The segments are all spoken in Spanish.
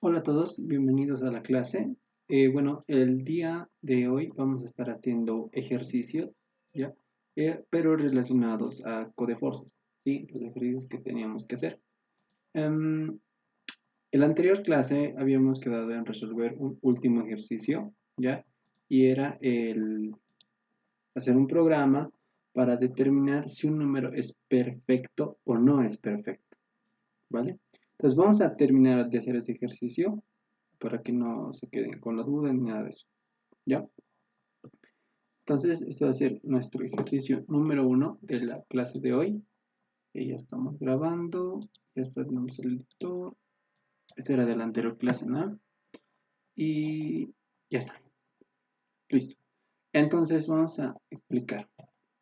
Hola a todos, bienvenidos a la clase. Bueno, el día de hoy vamos a estar haciendo ejercicios, ¿ya? Pero relacionados a Codeforces, ¿sí? Los ejercicios que teníamos que hacer. En la anterior clase habíamos quedado en resolver un último ejercicio, ¿ya? Y era el hacer un programa para determinar si un número es perfecto o no es perfecto, ¿vale? Entonces vamos a terminar de hacer ese ejercicio para que no se queden con la duda ni nada de eso. ¿Ya? Entonces, este va a ser nuestro ejercicio número 1 de la clase de hoy. Ya estamos grabando, ya tenemos el editor. Este era de la anterior clase, ¿no? Y ya está, listo. Entonces, vamos a explicar.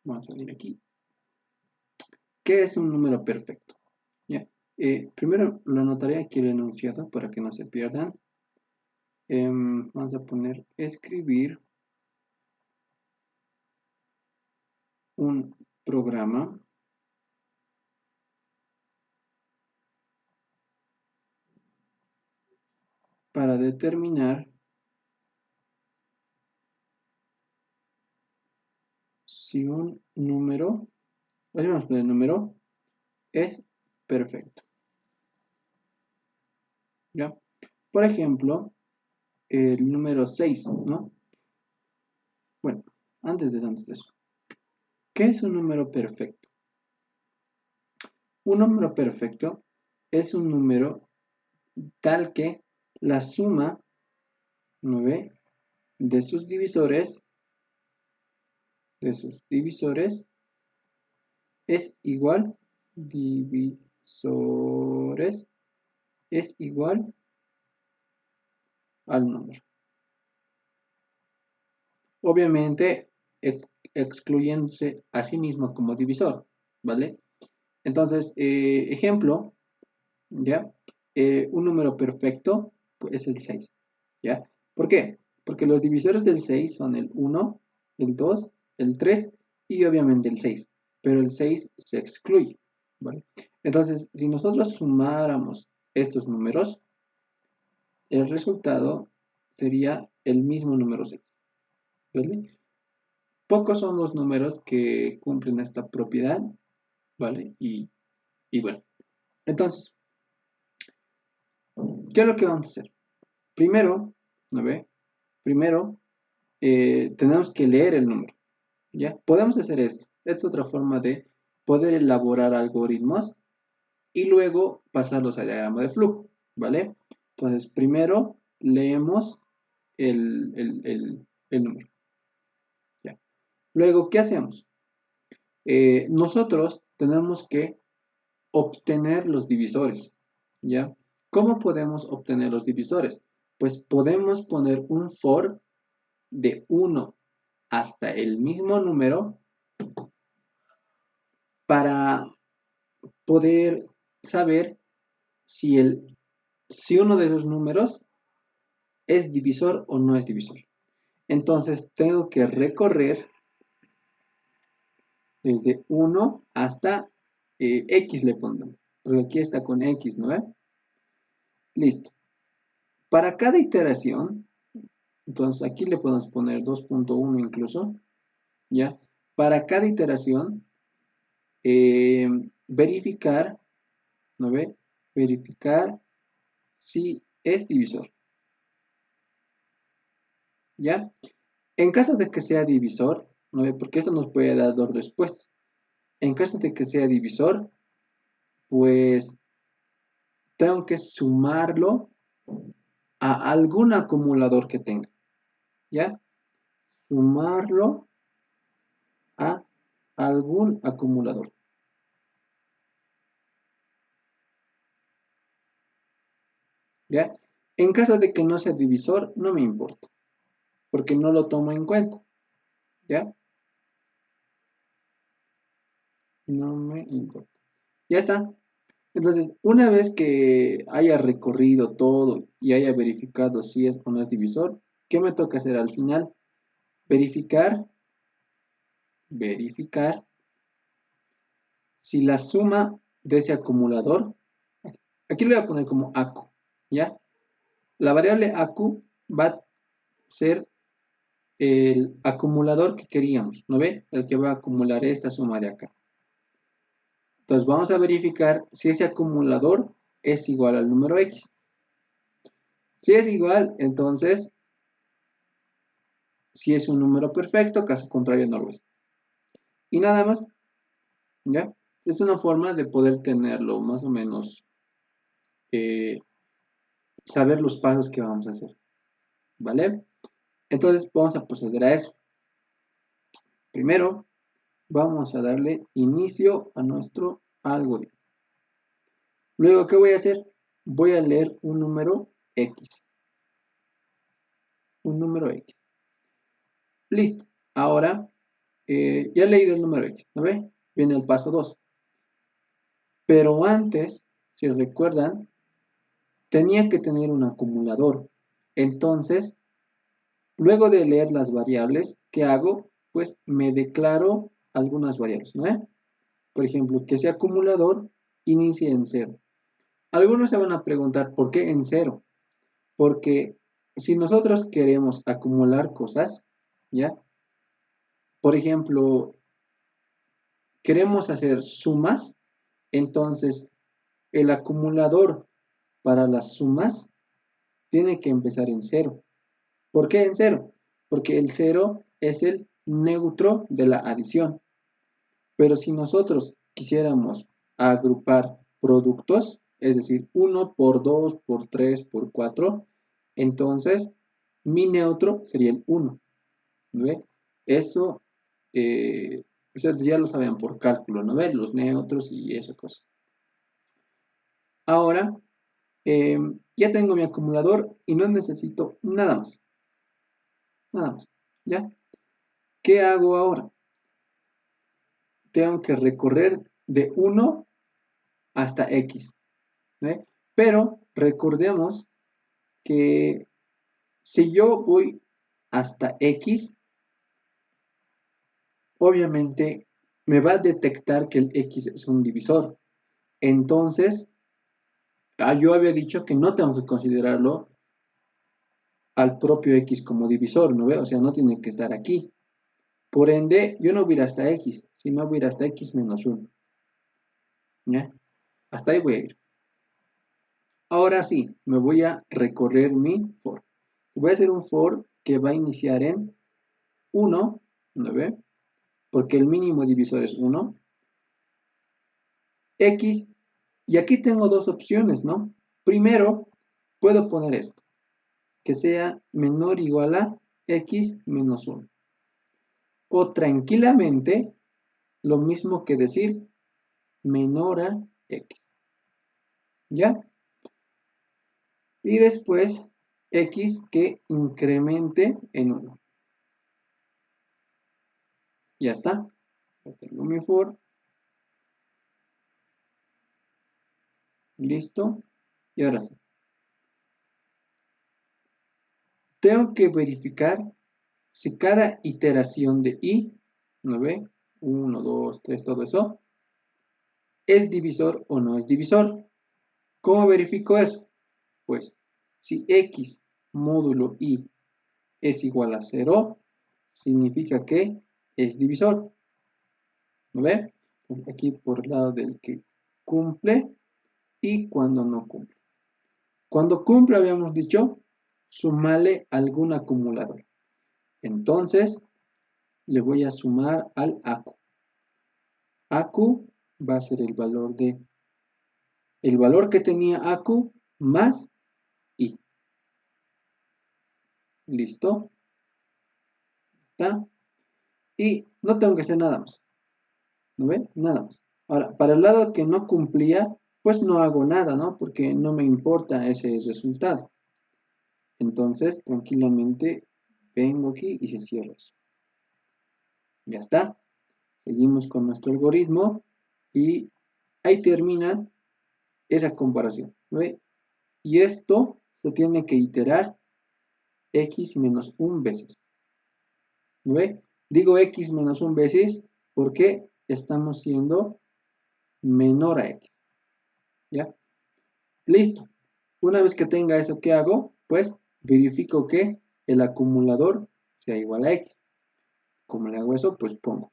Vamos a venir aquí. ¿Qué es un número perfecto? ¿Ya? Primero lo anotaré aquí el enunciado para que no se pierdan. Vamos a poner escribir un programa para determinar si un número, vamos a poner el número, es perfecto. ¿Ya? Por ejemplo, el número 6, ¿no? Bueno, antes de eso, ¿qué es un número perfecto? Un número perfecto es un número tal que la suma, ¿no ve? De sus divisores, es igual, divisores es igual al número. Obviamente excluyéndose a sí mismo como divisor, ¿vale? Entonces, ejemplo, ¿ya? Un número perfecto pues, es el 6, ¿ya? ¿Por qué? Porque los divisores del 6 son el 1, el 2, el 3 y obviamente el 6, pero el 6 se excluye, ¿vale? Entonces, si nosotros sumáramos estos números, el resultado sería el mismo número 6, ¿vale? Pocos son los números que cumplen esta propiedad, ¿vale? Y bueno, entonces, ¿qué es lo que vamos a hacer? Primero, ¿no ve? Primero, tenemos que leer el número, ¿ya? Podemos hacer esto. Es otra forma de poder elaborar algoritmos y luego pasarlos al diagrama de flujo, ¿vale? Entonces, primero leemos el número, ¿ya? Luego, ¿qué hacemos? Nosotros tenemos que obtener los divisores, ¿ya? ¿Cómo podemos obtener los divisores? Pues podemos poner un for de 1 hasta el mismo número para poder saber si, si uno de esos números es divisor o no es divisor. Entonces tengo que recorrer desde 1 hasta X le pondremos, porque aquí está con X, ¿no? Listo. Para cada iteración, entonces aquí le podemos poner 2.1 incluso, ¿ya? Para cada iteración, eh, verificar, ¿no ve? Verificar si es divisor, ¿ya? En caso de que sea divisor, ¿no ve? Porque esto nos puede dar dos respuestas. En caso de que sea divisor, pues tengo que sumarlo a algún acumulador que tenga, ¿ya? Sumarlo a algún acumulador, ¿ya? En caso de que no sea divisor, no me importa, porque no lo tomo en cuenta, ¿ya? No me importa. Ya está. Entonces, una vez que haya recorrido todo y haya verificado si es o no es divisor, ¿qué me toca hacer al final? Verificar si la suma de ese acumulador, aquí le voy a poner como ACO, ¿ya? La variable AQ va a ser el acumulador que queríamos, ¿no ve? El que va a acumular esta suma de acá. Entonces vamos a verificar si ese acumulador es igual al número X. Si es igual, entonces, si es un número perfecto, caso contrario no lo es. Y nada más, ¿ya? Es una forma de poder tenerlo más o menos, eh, saber los pasos que vamos a hacer, ¿vale? Entonces vamos a proceder a eso. Primero, vamos a darle inicio a nuestro algoritmo. Luego, ¿qué voy a hacer? Voy a leer un número X. Un número X. Listo. Ahora, ya he leído el número X, ¿no ve? Viene el paso 2. Pero antes, si recuerdan, tenía que tener un acumulador. Entonces, luego de leer las variables, ¿qué hago? Pues me declaro algunas variables, ¿no? Por ejemplo, que ese acumulador inicie en 0. Algunos se van a preguntar, ¿por qué en 0? Porque si nosotros queremos acumular cosas, ¿ya? Por ejemplo, queremos hacer sumas, entonces el acumulador para las sumas tiene que empezar en 0. ¿Por qué en 0? Porque el 0 es el neutro de la adición. Pero si nosotros quisiéramos agrupar productos, es decir, 1 por 2, por 3, por 4, entonces mi neutro sería el 1. ¿Ve? Eso ustedes ya lo saben por cálculo, ¿no ven? Los neutros y esa cosa. Ahora, ya tengo mi acumulador y no necesito nada más. Nada más. ¿Ya? ¿Qué hago ahora? Tengo que recorrer de 1 hasta X. ¿Ve? Pero recordemos que si yo voy hasta X, obviamente me va a detectar que el X es un divisor. Entonces, yo había dicho que no tengo que considerarlo al propio X como divisor, ¿no ve? O sea, no tiene que estar aquí. Por ende, yo no voy a ir hasta X, sino voy a ir hasta X menos 1. ¿Ya? Hasta ahí voy a ir. Ahora sí, me voy a recorrer mi for. Voy a hacer un for que va a iniciar en 1, ¿no ve? Porque el mínimo divisor es 1. X, y aquí tengo dos opciones, ¿no? Primero, puedo poner esto, que sea menor o igual a X menos 1. O tranquilamente, lo mismo que decir menor a X. ¿Ya? Y después X que incremente en 1. Ya está. Ya tengo mi for. Listo. Y ahora sí. Tengo que verificar si cada iteración de i, ¿no ve? 1, 2, 3, todo eso, es divisor o no es divisor. ¿Cómo verifico eso? Pues si x módulo i es igual a 0, significa que es divisor. ¿No ve? Aquí por el lado del que cumple y cuando no cumple. Cuando cumple, habíamos dicho, sumarle algún acumulador. Entonces, le voy a sumar al AQ. AQ va a ser el valor que tenía AQ más I. ¿Listo? ¿Está? Y no tengo que hacer nada más. ¿No ve? Nada más. Ahora, para el lado que no cumplía, pues no hago nada, ¿no? Porque no me importa ese resultado. Entonces, tranquilamente vengo aquí y se cierra eso. Ya está. Seguimos con nuestro algoritmo y ahí termina esa comparación. ¿No ve? Y esto se tiene que iterar x menos 1 veces. ¿No ve? Digo x menos 1 veces porque estamos siendo menor a x. ¿Ya? Listo. Una vez que tenga eso, ¿qué hago? Pues verifico que el acumulador sea igual a X. ¿Cómo le hago eso? Pues pongo.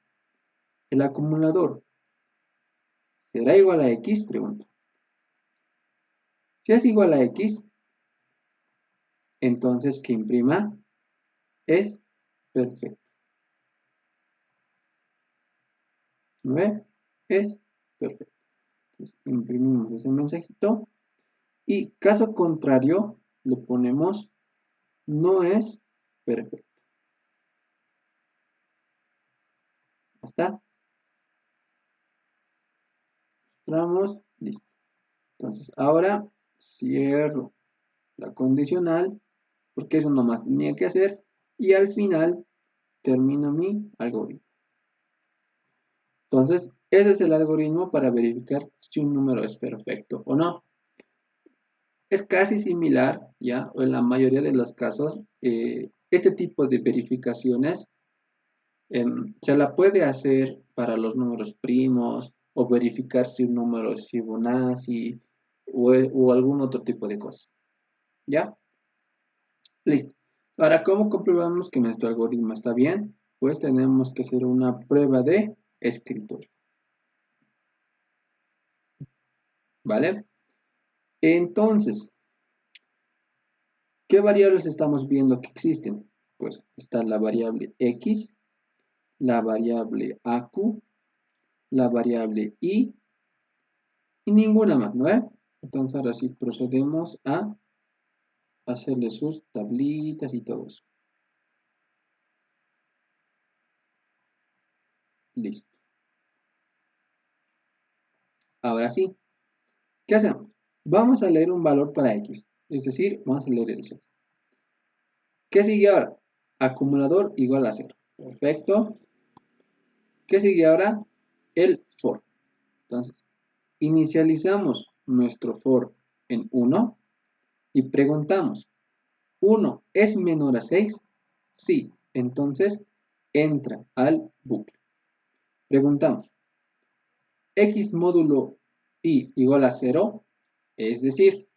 ¿El acumulador será igual a X? Pregunto. Si es igual a X, entonces que imprima es perfecto. ¿No ve? Es perfecto. Entonces, imprimimos ese mensajito. Y caso contrario, le ponemos no es perfecto. ¿Ya está? Mostramos, listo. Entonces, ahora cierro la condicional, porque eso nomás tenía que hacer, y al final termino mi algoritmo. Entonces, ese es el algoritmo para verificar si un número es perfecto o no. Es casi similar, ¿ya? O en la mayoría de los casos, este tipo de verificaciones se la puede hacer para los números primos o verificar si un número es Fibonacci o algún otro tipo de cosas. ¿Ya? Listo. Ahora, ¿cómo comprobamos que nuestro algoritmo está bien? Pues tenemos que hacer una prueba de escritorio. ¿Vale? Entonces, ¿qué variables estamos viendo que existen? Pues está la variable x, la variable AQ, la variable y ninguna más, ¿no es? Entonces ahora sí procedemos a hacerle sus tablitas y todo eso. Listo. Ahora sí, ¿qué hacemos? Vamos a leer un valor para x, es decir, vamos a leer el 6. ¿Qué sigue ahora? Acumulador igual a 0. Perfecto. ¿Qué sigue ahora? El for. Entonces, inicializamos nuestro for en 1 y preguntamos, ¿1 es menor a 6? Sí, entonces entra al bucle. Preguntamos, ¿x módulo y igual a 0? Es decir,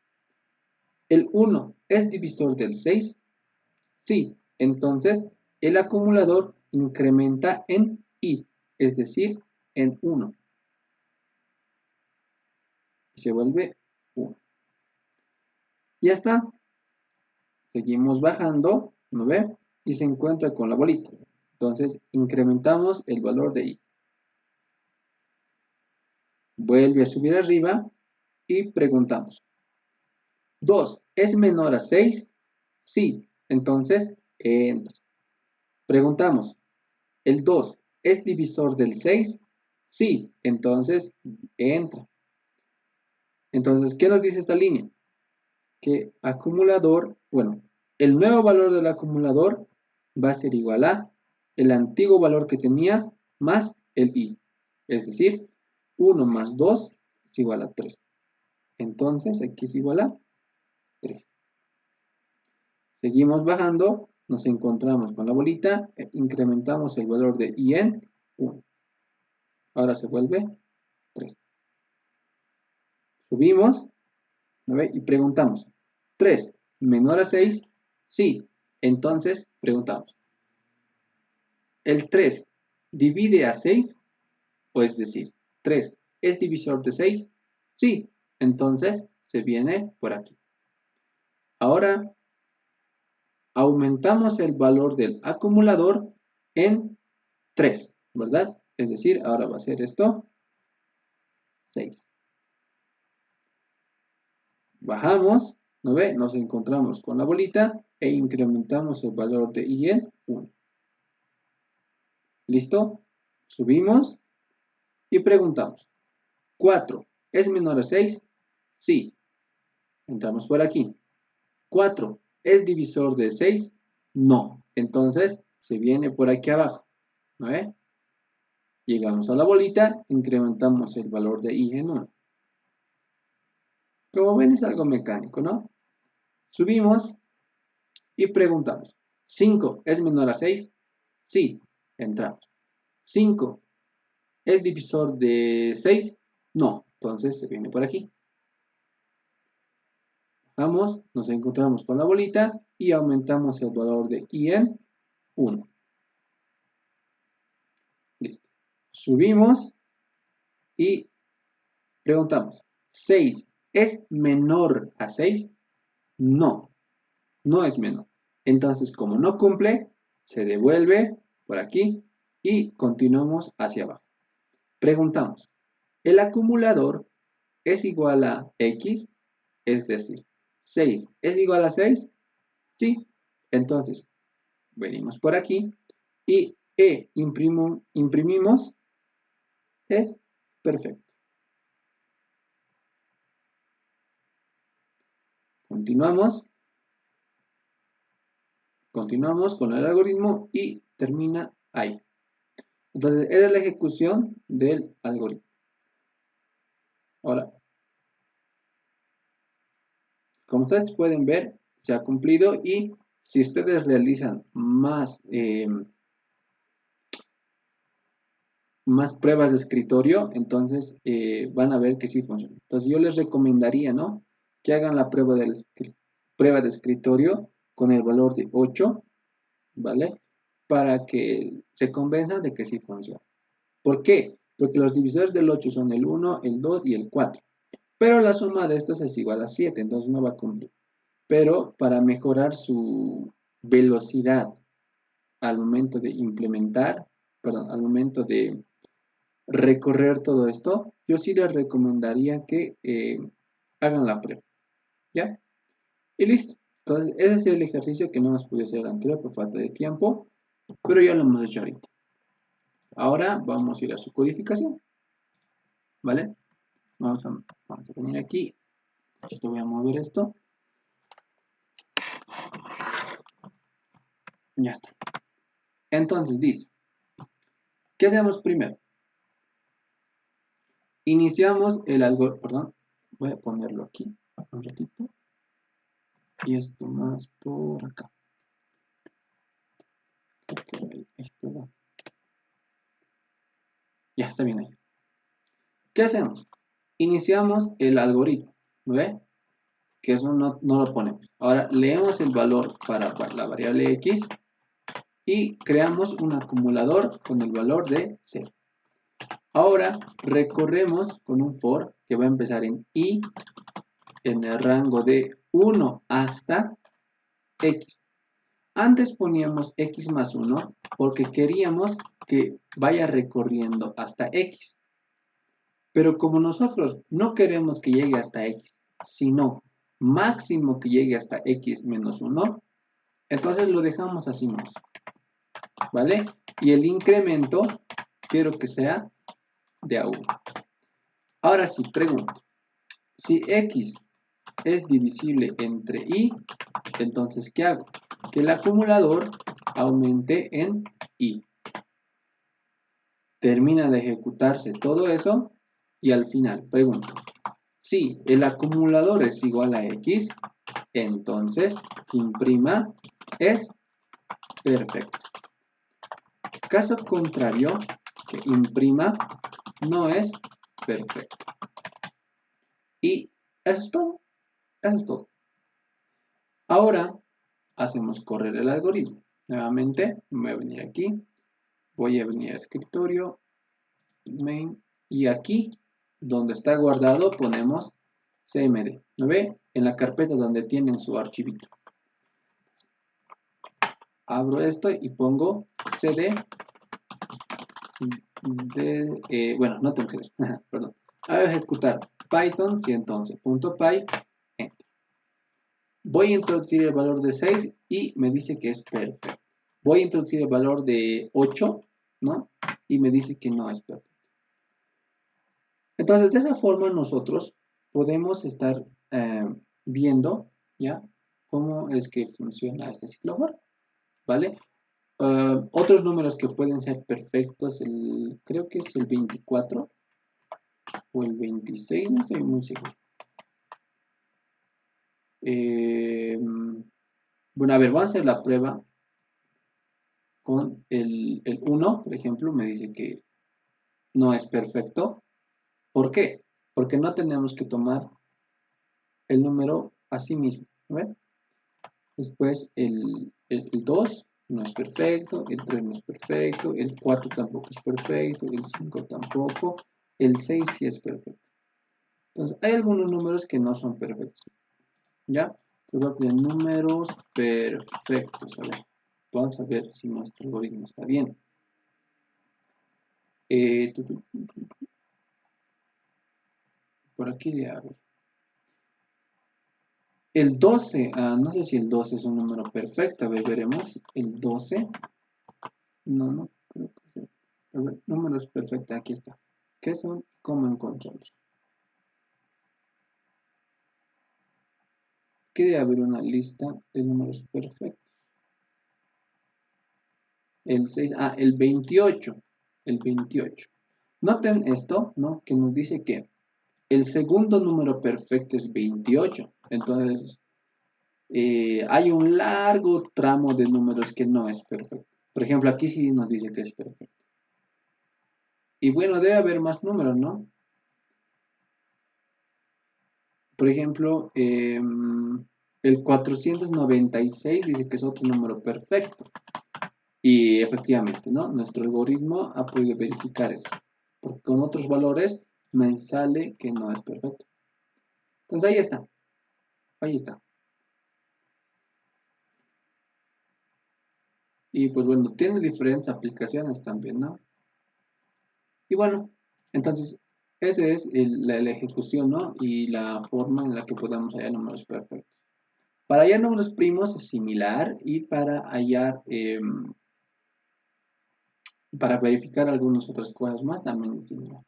¿el 1 es divisor del 6? Sí, entonces el acumulador incrementa en i, es decir, en 1. Y se vuelve 1. Ya está. Seguimos bajando, ¿no ve? Y se encuentra con la bolita. Entonces incrementamos el valor de i. Vuelve a subir arriba y preguntamos. ¿2 es menor a 6? Sí, entonces entra. Preguntamos, ¿el 2 es divisor del 6? Sí, entonces entra. Entonces, ¿qué nos dice esta línea? Que acumulador, bueno, el nuevo valor del acumulador va a ser igual a el antiguo valor que tenía más el i. Es decir, 1 más 2 es igual a 3. Entonces, aquí es igual a 3. Seguimos bajando, nos encontramos con la bolita, incrementamos el valor de i en 1. Ahora se vuelve 3. Subimos, ¿no ve? Y preguntamos, ¿3 menor a 6? Sí. Entonces, preguntamos, ¿el 3 divide a 6? O es decir, 3 es divisor de 6? Sí. Entonces, se viene por aquí. Ahora, aumentamos el valor del acumulador en 3, ¿verdad? Es decir, ahora va a ser esto, 6. Bajamos, ¿no ve? Nos encontramos con la bolita e incrementamos el valor de i en 1. ¿Listo? Subimos y preguntamos, ¿4 es menor a 6? Sí. Entramos por aquí. ¿4 es divisor de 6? No. Entonces, se viene por aquí abajo, ¿no ve? Llegamos a la bolita, incrementamos el valor de i en 1. Como ven, es algo mecánico, ¿no? Subimos y preguntamos, ¿5 es menor a 6? Sí, entramos. ¿5 es divisor de 6? No, entonces se viene por aquí. Vamos, nos encontramos con la bolita y aumentamos el valor de i en 1. Listo. Subimos y preguntamos, ¿6 es menor a 6? No, no es menor. Entonces, como no cumple, se devuelve por aquí y continuamos hacia abajo. Preguntamos, ¿el acumulador es igual a X? Es decir, 6 es igual a 6. Sí. Entonces, venimos por aquí y imprimimos. Es perfecto. Continuamos con el algoritmo y termina ahí. Entonces, era la ejecución del algoritmo. Ahora, como ustedes pueden ver, se ha cumplido y si ustedes realizan más pruebas de escritorio, entonces van a ver que sí funciona. Entonces, yo les recomendaría, ¿no? Que hagan la prueba de escritorio con el valor de 8, ¿vale? Para que se convenzan de que sí funciona. ¿Por qué? Porque los divisores del 8 son el 1, el 2 y el 4. Pero la suma de estos es igual a 7, entonces no va a cumplir. Pero para mejorar su velocidad al momento de implementar, perdón, al momento de recorrer todo esto, yo sí les recomendaría que hagan la prueba, ¿ya? Y listo. Entonces, ese es el ejercicio que no hemos podido hacer anterior por falta de tiempo, pero ya lo hemos hecho ahorita. Ahora vamos a ir a su codificación, ¿vale? Vamos a venir aquí. Yo voy a mover esto. Ya está. Entonces dice, ¿qué hacemos primero? Iniciamos el algoritmo, perdón, voy a ponerlo aquí un ratito. Y esto más por acá. Perdón. Ya está bien ahí. ¿Qué hacemos? Iniciamos el algoritmo, ¿ve? Que eso no lo ponemos. Ahora leemos el valor para la variable x y creamos un acumulador con el valor de 0. Ahora recorremos con un for que va a empezar en i en el rango de 1 hasta x. Antes poníamos x más 1 porque queríamos que vaya recorriendo hasta x. Pero como nosotros no queremos que llegue hasta x, sino máximo que llegue hasta x menos 1, entonces lo dejamos así más. ¿Vale? Y el incremento quiero que sea de a 1. Ahora sí, pregunto. Si x es divisible entre y, entonces ¿qué hago? Que el acumulador aumente en y. Termina de ejecutarse todo eso y al final pregunto. Si el acumulador es igual a x, entonces imprima es perfecto. Caso contrario, que imprima no es perfecto. Y eso es todo. Eso es todo. Ahora hacemos correr el algoritmo. Nuevamente, me voy a venir aquí. Voy a venir a escritorio, main, y aquí, donde está guardado, ponemos cmd. ¿Lo ve? En la carpeta donde tienen su archivito. Abro esto y pongo cd bueno, no tengo cd, perdón. Voy a ejecutar python 111.py, enter. Voy a introducir el valor de 6 y me dice que es perfecto. Voy a introducir el valor de 8, ¿no? Y me dice que no es perfecto. Entonces, de esa forma nosotros podemos estar viendo, ¿ya? Cómo es que funciona este ciclo for, ¿vale? Otros números que pueden ser perfectos, creo que es el 24 o el 26, no estoy muy seguro. Bueno, a ver, vamos a hacer la prueba con el 1, por ejemplo, me dice que no es perfecto. ¿Por qué? Porque no tenemos que tomar el número así mismo, ¿no? Después el 2 no es perfecto, el 3 no es perfecto, el 4 tampoco es perfecto, el 5 tampoco, el 6 sí es perfecto. Entonces, hay algunos números que no son perfectos, ¿ya? Entonces voy a poner números perfectos, a ver. Vamos a ver si nuestro algoritmo está bien. Por aquí de a ver. El 12, no sé si el 12 es un número perfecto, a ver, veremos. El 12, no creo que sea. A ver, números perfectos, aquí está. ¿Qué son? ¿Cómo encontrarlos? Aquí debe haber una lista de números perfectos. El 6, el 28. El 28. Noten esto, ¿no? Que nos dice que el segundo número perfecto es 28. Entonces, hay un largo tramo de números que no es perfecto. Por ejemplo, aquí sí nos dice que es perfecto. Y bueno, debe haber más números, ¿no? Por ejemplo, el 496 dice que es otro número perfecto. Y efectivamente, ¿no? Nuestro algoritmo ha podido verificar eso. Porque con otros valores me sale que no es perfecto. Entonces ahí está. Ahí está. Y pues bueno, tiene diferentes aplicaciones también, ¿no? Y bueno, entonces esa es la ejecución, ¿no? Y la forma en la que podemos hallar números perfectos. Para hallar números primos es similar y para hallar, para verificar algunas otras cosas más también es similar.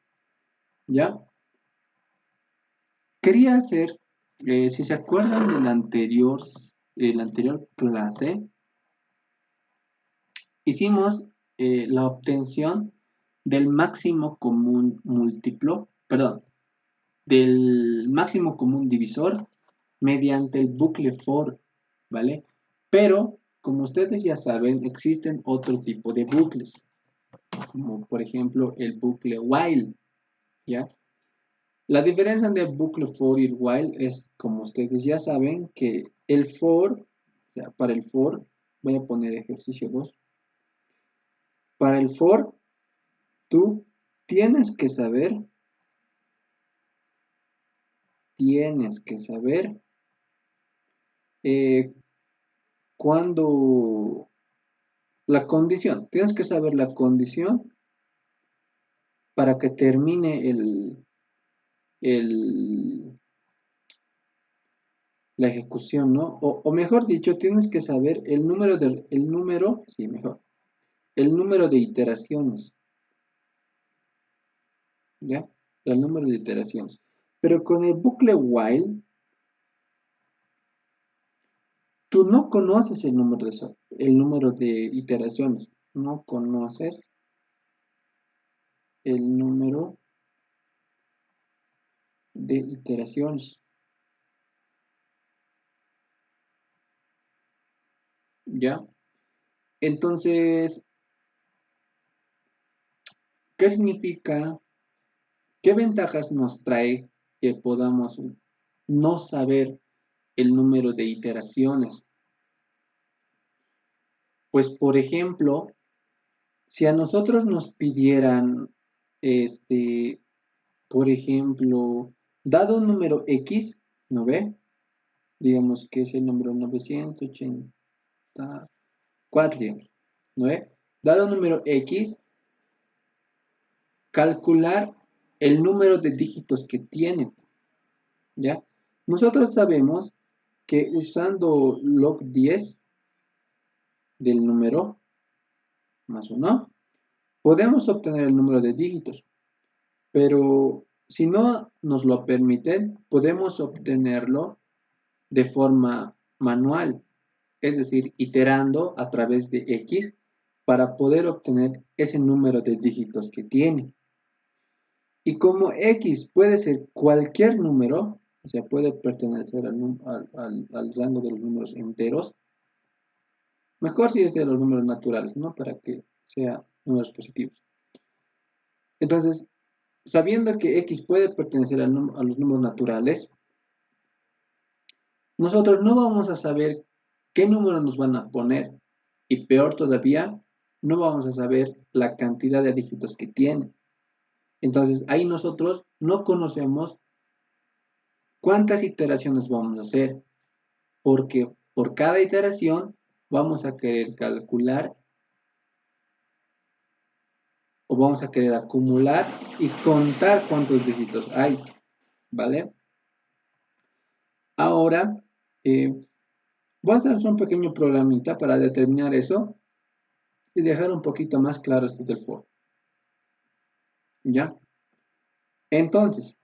¿Ya? Quería hacer, si se acuerdan de la anterior clase, hicimos la obtención del máximo común múltiplo, perdón, del máximo común divisor mediante el bucle for, ¿vale? Pero, como ustedes ya saben, existen otro tipo de bucles, como por ejemplo el bucle while, ¿ya? La diferencia entre el bucle for y el while es, como ustedes ya saben, que el for, o sea, para el for, voy a poner ejercicio 2, para el for, tú tienes que saber eh, cuando la condición, tienes que saber la condición para que termine el, la ejecución, ¿no? O mejor dicho, tienes que saber sí, mejor, el número de iteraciones, ¿ya? El número de iteraciones. Pero con el bucle while, tú no conoces el número de iteraciones, no conoces el número de iteraciones, ¿ya? Entonces, ¿qué significa? ¿Qué ventajas nos trae que podamos no saber el número de iteraciones? Pues, por ejemplo, si a nosotros nos pidieran, este, por ejemplo, dado un número X, ¿no ve? Digamos que es el número 984, digamos, ¿no ve? Dado un número X, calcular el número de dígitos que tiene, ¿ya? Nosotros sabemos que usando log 10 del número más 1, podemos obtener el número de dígitos, pero si no nos lo permiten, podemos obtenerlo de forma manual, es decir, iterando a través de X para poder obtener ese número de dígitos que tiene. Y como X puede ser cualquier número, o sea, puede pertenecer al rango de los números enteros, mejor si es de los números naturales, ¿no? Para que sea números positivos. Entonces, sabiendo que X puede pertenecer a los números naturales, nosotros no vamos a saber qué número nos van a poner y peor todavía, no vamos a saber la cantidad de dígitos que tiene. Entonces ahí nosotros no conocemos cuántas iteraciones vamos a hacer, porque por cada iteración vamos a querer calcular o vamos a querer acumular y contar cuántos dígitos hay, ¿vale? Ahora, voy a hacer un pequeño programita para determinar eso y dejar un poquito más claro esto del for, ¿ya? Entonces,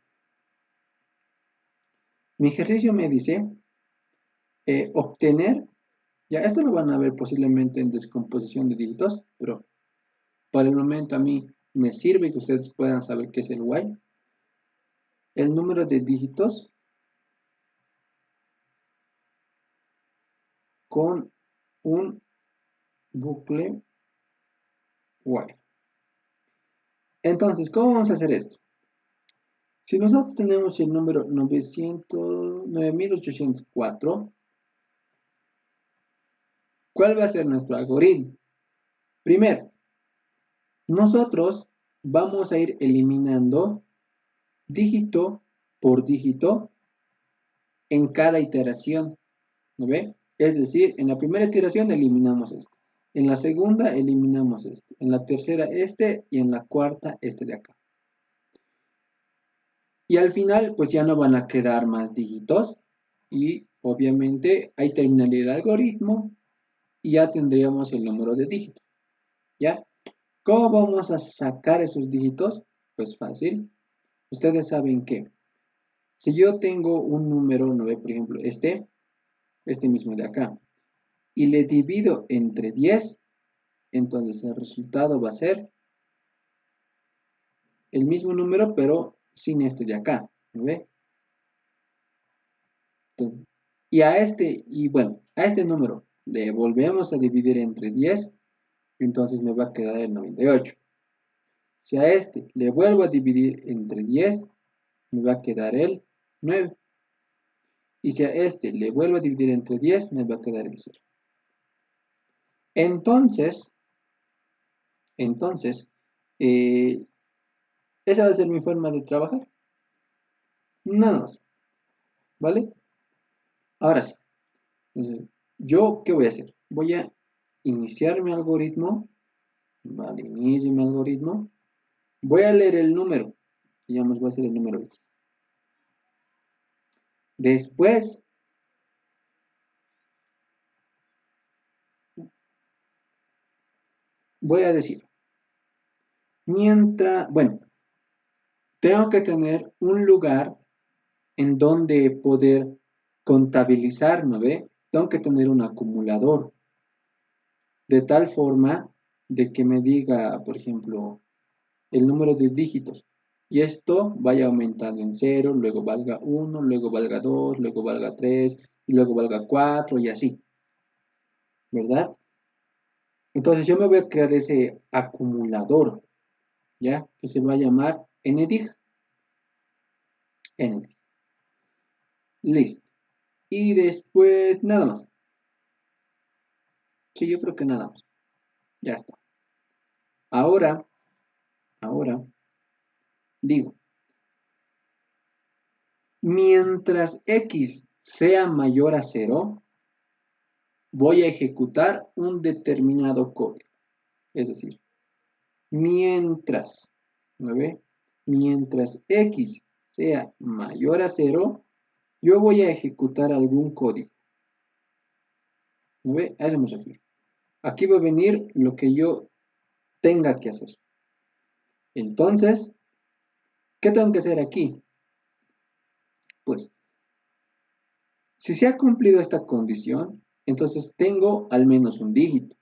mi ejercicio me dice obtener, ya esto lo van a ver posiblemente en descomposición de dígitos, pero por el momento a mí me sirve que ustedes puedan saber qué es el while. El número de dígitos con un bucle while. Entonces, ¿cómo vamos a hacer esto? Si nosotros tenemos el número 9804, ¿cuál va a ser nuestro algoritmo? Primero, nosotros vamos a ir eliminando dígito por dígito en cada iteración, ¿no ve? Es decir, en la primera iteración eliminamos este, en la segunda eliminamos este, en la tercera este y en la cuarta este de acá. Y al final, pues ya no van a quedar más dígitos y obviamente ahí terminaría el algoritmo y ya tendríamos el número de dígitos, ¿ya? ¿Cómo vamos a sacar esos dígitos? Pues fácil. Ustedes saben que si yo tengo un número, ¿no ve? Por ejemplo, este mismo de acá, y le divido entre 10, entonces el resultado va a ser el mismo número, pero sin este de acá, ¿no ve? Entonces, a este número le volvemos a dividir entre 10, entonces me va a quedar el 98. Si a este le vuelvo a dividir entre 10, me va a quedar el 9. Y si a este le vuelvo a dividir entre 10, me va a quedar el 0. Entonces, entonces, eh, esa va a ser mi forma de trabajar. Nada más, ¿vale? Ahora sí, ¿yo qué voy a hacer? Voy a iniciar mi algoritmo, ¿vale? Inicio mi algoritmo. Voy a leer el número, digamos, va a ser el número X. Después, voy a decir, bueno, tengo que tener un lugar en donde poder contabilizar, ¿no ve? Tengo que tener un acumulador, de tal forma de que me diga, por ejemplo, el número de dígitos. Y esto vaya aumentando en 0, luego valga 1, luego valga 2, luego valga 3, y luego valga 4 y así, ¿verdad? Entonces yo me voy a crear ese acumulador, ¿ya? Que se va a llamar ndig. ndig. Listo. Y después nada más. Sí, yo creo que nada más. Ya está. Ahora, ahora, digo, mientras x sea mayor a 0, voy a ejecutar un determinado código. Es decir, mientras, ¿no ve? Mientras x sea mayor a 0, yo voy a ejecutar algún código. ¿No ve? A eso me refiero. Aquí va a venir lo que yo tenga que hacer. Entonces, ¿qué tengo que hacer aquí? Pues, si se ha cumplido esta condición, entonces tengo al menos un dígito.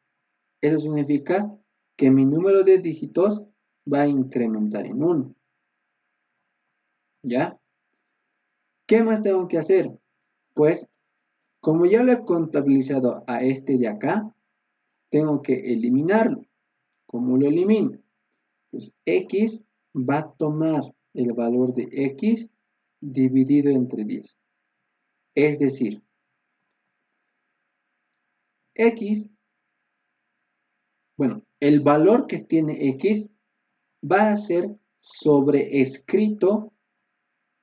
Eso significa que mi número de dígitos va a incrementar en 1. ¿Ya? ¿Qué más tengo que hacer? Pues, como ya lo he contabilizado a este de acá, tengo que eliminarlo. ¿Cómo lo elimino? Pues x va a tomar el valor de x dividido entre 10. Es decir, X, bueno, el valor que tiene X va a ser sobreescrito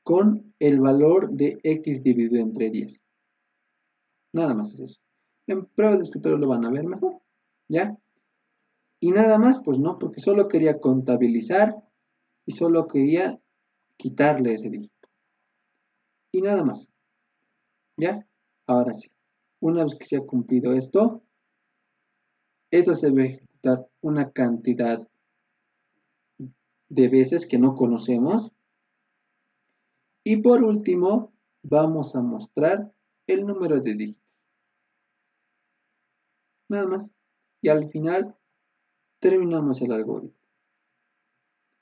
con el valor de X dividido entre 10. Nada más es eso. En pruebas de escritorio lo van a ver mejor, ¿ya? Y nada más, pues no, porque solo quería contabilizar y solo quería quitarle ese dígito. Y nada más, ¿ya? Ahora sí, una vez que se ha cumplido esto se va a ejecutar una cantidad de veces que no conocemos. Y por último, vamos a mostrar el número de dígitos. Nada más. Y al final terminamos el algoritmo.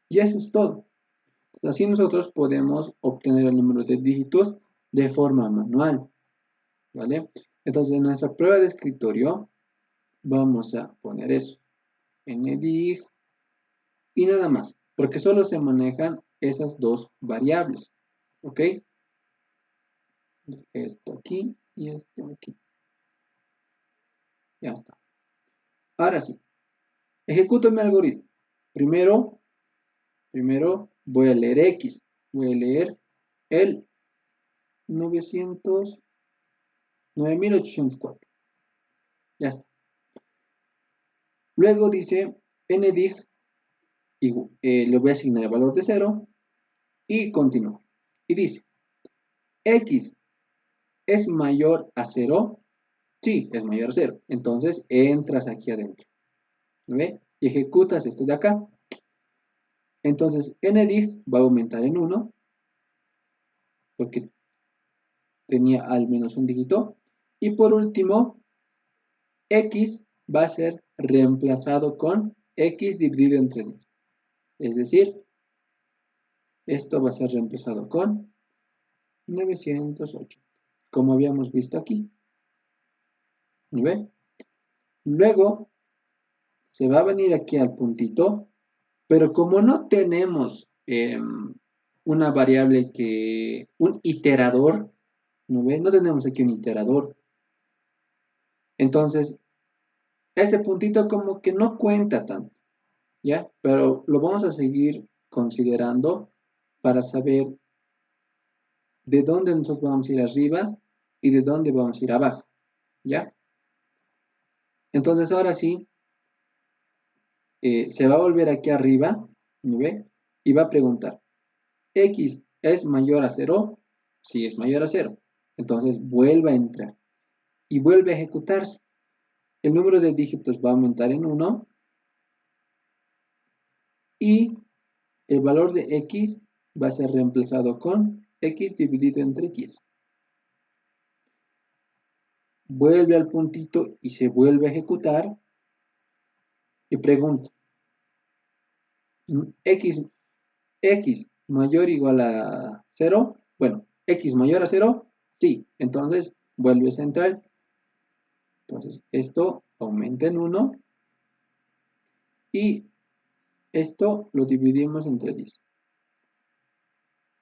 Y eso es todo. Así nosotros podemos obtener el número de dígitos de forma manual. ¿Vale? Entonces en nuestra prueba de escritorio vamos a poner eso. ndig y nada más. Porque solo se manejan esas dos variables. ¿Ok? Esto aquí y esto aquí. Ya está. Ahora sí. Ejecuto mi algoritmo. Primero voy a leer X. Voy a leer el 9804. Ya está. Luego dice ndig y le voy a asignar el valor de 0 y continúo. Y dice, X es mayor a 0. Sí, es mayor a 0. Entonces entras aquí adentro. ¿Ve? Y ejecutas esto de acá. Entonces ndig va a aumentar en 1 porque tenía al menos un dígito. Y por último, X va a ser reemplazado con X dividido entre 10. Es decir, esto va a ser reemplazado con 908, como habíamos visto aquí. ¿Ve? Luego se va a venir aquí al puntito, pero como no tenemos una variable un iterador, ¿no ve? No tenemos aquí un iterador. Entonces, este puntito como que no cuenta tanto, ¿ya? Pero lo vamos a seguir considerando para saber de dónde nosotros vamos a ir arriba y de dónde vamos a ir abajo, ¿ya? Entonces ahora sí, se va a volver aquí arriba, ¿ve? Y va a preguntar, ¿X es mayor a 0? Sí, es mayor a 0. Entonces vuelve a entrar y vuelve a ejecutarse. El número de dígitos va a aumentar en 1 y el valor de X va a ser reemplazado con X dividido entre 10. Vuelve al puntito y se vuelve a ejecutar y pregunta, X mayor o igual a 0, bueno, X mayor a 0, sí, entonces vuelves a entrar, entonces esto aumenta en 1 y esto lo dividimos entre 10,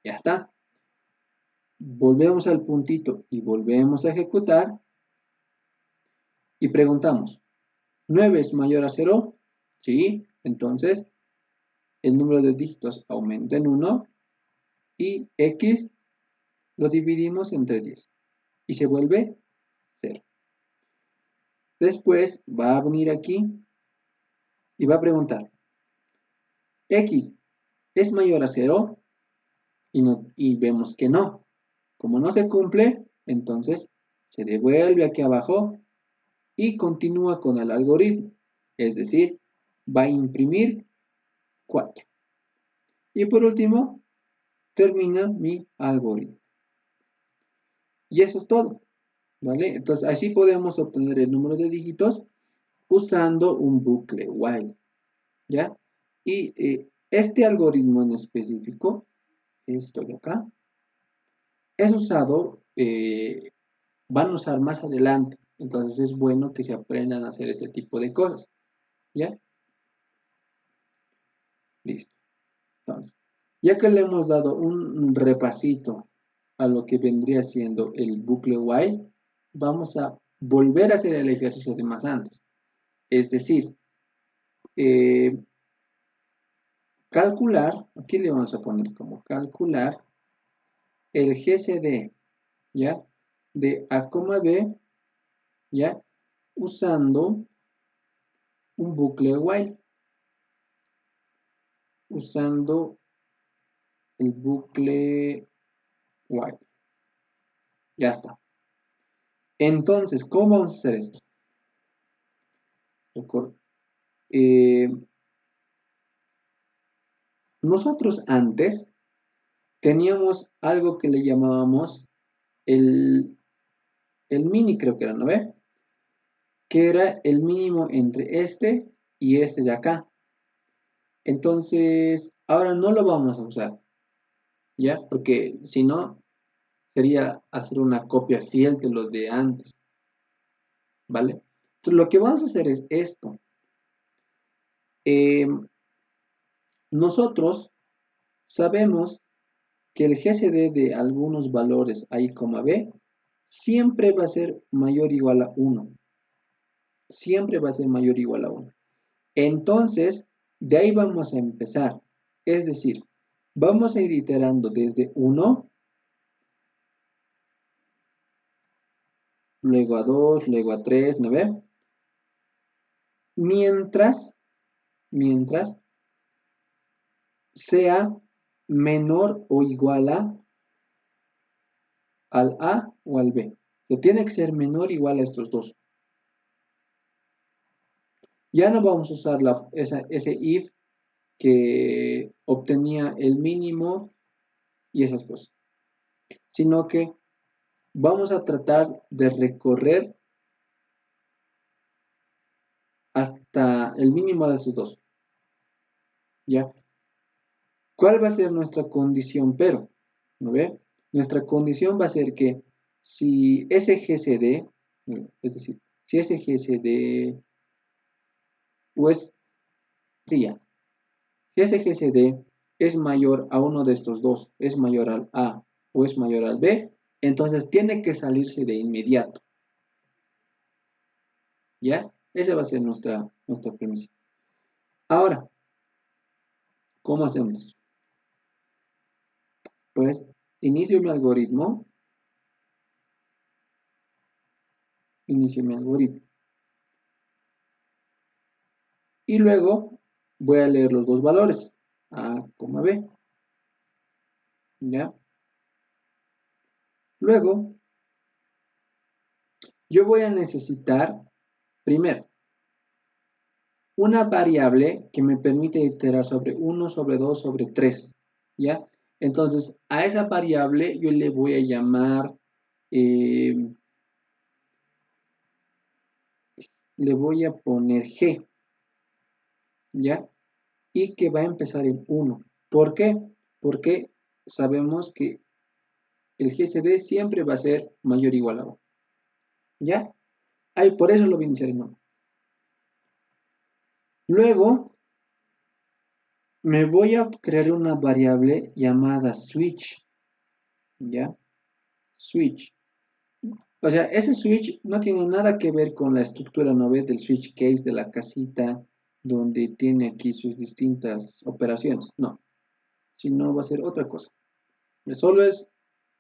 ya está, volvemos al puntito y volvemos a ejecutar y preguntamos, ¿9 es mayor a 0? Sí, entonces el número de dígitos aumenta en 1 y X lo dividimos entre 10 y se vuelve 0. Después va a venir aquí y va a preguntar, ¿X es mayor a 0? Y vemos que no. Como no se cumple, entonces se devuelve aquí abajo y continúa con el algoritmo. Es decir, va a imprimir 4. Y por último, termina mi algoritmo. Y eso es todo. ¿Vale? Entonces así podemos obtener el número de dígitos usando un bucle while. ¿Ya? Y este algoritmo en específico, esto de acá, es usado, van a usar más adelante. Entonces es bueno que se aprendan a hacer este tipo de cosas. ¿Ya? Listo. Entonces, ya que le hemos dado un repasito a lo que vendría siendo el bucle while, vamos a volver a hacer el ejercicio de más antes. Es decir, eh, calcular, aquí le vamos a poner como calcular el GCD, ¿ya? De A, B, ¿ya? Usando un bucle while, usando el bucle while. Ya está. Entonces, ¿cómo vamos a hacer esto? Eh, nosotros antes teníamos algo que le llamábamos el, el mini, creo que era, ¿no ve? Que era el mínimo entre este y este de acá. Entonces, ahora no lo vamos a usar, ¿ya? Porque si no, sería hacer una copia fiel de lo de antes, ¿vale? Entonces, lo que vamos a hacer es esto. Eh, nosotros sabemos que el GCD de algunos valores A, B siempre va a ser mayor o igual a 1. Siempre va a ser mayor o igual a 1. Entonces, de ahí vamos a empezar. Es decir, vamos a ir iterando desde 1, luego a 2, luego a 3, ¿no ve? Mientras sea menor o igual al A o al B. Que tiene que ser menor o igual a estos dos. Ya no vamos a usar ese if que obtenía el mínimo y esas cosas, sino que vamos a tratar de recorrer hasta el mínimo de esos dos. ¿Ya? ¿Cuál va a ser nuestra condición? Pero, ¿no ve? Nuestra condición va a ser que si ese GCD, es decir, si ese GCD, pues, sí, ya, si ese GCD es mayor a uno de estos dos, es mayor al A o es mayor al B, entonces tiene que salirse de inmediato. ¿Ya? Esa va a ser nuestra premisa. Ahora, ¿cómo hacemos? Pues inicio mi algoritmo. Y luego voy a leer los dos valores, A, B. ¿Ya? Luego, yo voy a necesitar, primero, una variable que me permite iterar sobre 1, sobre 2, sobre 3. ¿Ya? Entonces, a esa variable yo le voy a llamar, eh, le voy a poner G. ¿Ya? Y que va a empezar en 1. ¿Por qué? Porque sabemos que el GCD siempre va a ser mayor o igual a 1. ¿Ya? Ahí por eso lo voy a iniciar en 1. Luego me voy a crear una variable llamada switch. ¿Ya? Switch. O sea, ese switch no tiene nada que ver con la estructura, ¿no ve? Del switch case de la casita donde tiene aquí sus distintas operaciones. No, sino va a ser otra cosa. Solo es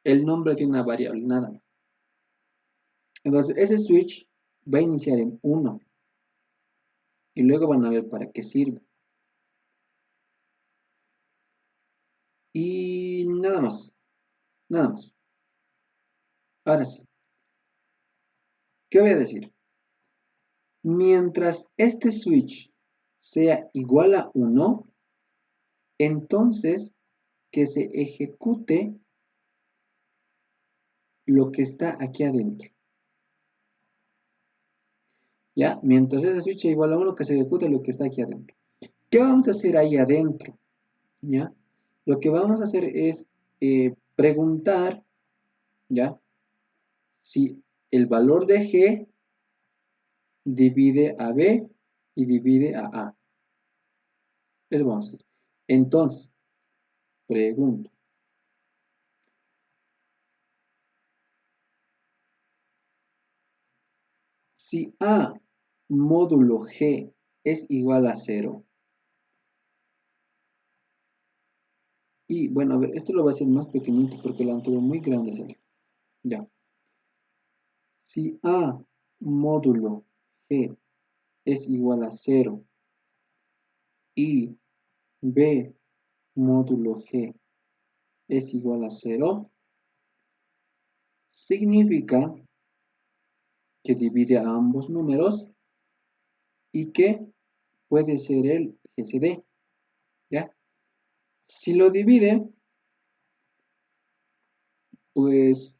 el nombre de una variable, nada más. Entonces, ese switch va a iniciar en 1 y luego van a ver para qué sirve. Y nada más, nada más. Ahora sí, ¿qué voy a decir? Mientras este switch sea igual a 1, entonces que se ejecute lo que está aquí adentro. ¿Ya? Mientras ese switch sea igual a 1, que se ejecute lo que está aquí adentro. ¿Qué vamos a hacer ahí adentro? ¿Ya? Lo que vamos a hacer es preguntar, ¿ya? Si el valor de G divide a B y divide a A. Eso vamos a hacer. Entonces, pregunto. Si A módulo G es igual a 0, y bueno, a ver, esto lo voy a hacer más pequeñito porque lo anterior muy grande salió. Ya. Si A módulo G es igual a 0 y B módulo G es igual a 0, significa que divide a ambos números y que puede ser el GCD, ¿ya? Si lo divide, pues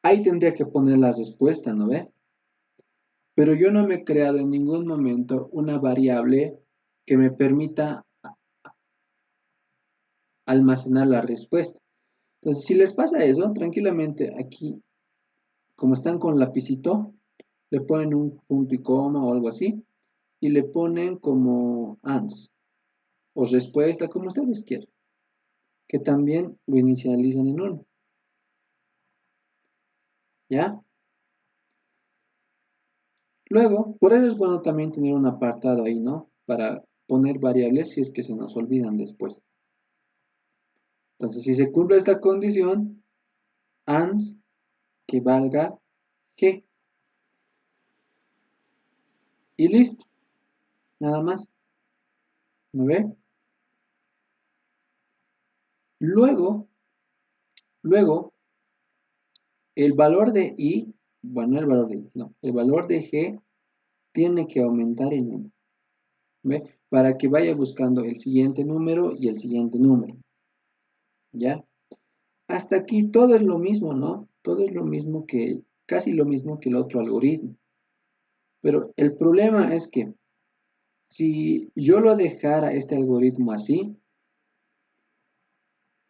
ahí tendría que poner la respuesta, ¿no ve? Pero yo no me he creado en ningún momento una variable que me permita almacenar la respuesta. Entonces, si les pasa eso, tranquilamente aquí, como están con lapicito, le ponen un punto y coma o algo así, y le ponen como ans o respuesta, como ustedes quieran, que también lo inicializan en 1, ¿ya? Luego, por eso es bueno también tener un apartado ahí, ¿no? Para poner variables si es que se nos olvidan después. Entonces, si se cumple esta condición, ans que valga g. Y listo, nada más. ¿No ve? Luego, luego, el valor de i, bueno, no el valor de i, no, el valor de g tiene que aumentar en 1, ¿ve? Para que vaya buscando el siguiente número y el siguiente número, ¿ya? Hasta aquí todo es lo mismo, ¿no? Todo es lo mismo que, casi lo mismo que el otro algoritmo. Pero el problema es que si yo lo dejara este algoritmo así,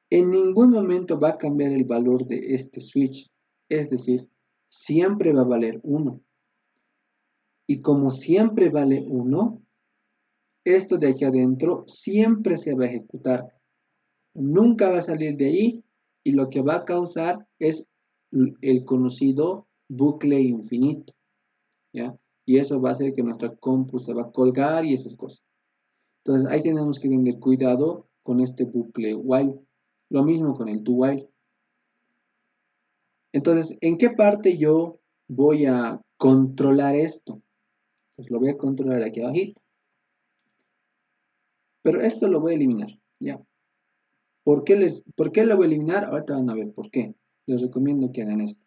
en ningún momento va a cambiar el valor de este switch. Es decir, siempre va a valer 1. Y como siempre vale 1, esto de aquí adentro siempre se va a ejecutar. Nunca va a salir de ahí y lo que va a causar es el conocido bucle infinito, ¿ya? Y eso va a hacer que nuestra compu se va a colgar y esas cosas. Entonces ahí tenemos que tener cuidado con este bucle while. Lo mismo con el do while. Entonces, ¿en qué parte yo voy a controlar esto? Pues lo voy a controlar aquí abajito. Pero esto lo voy a eliminar, ¿ya? ¿Por qué lo voy a eliminar? Ahorita van a ver por qué. Les recomiendo que hagan esto.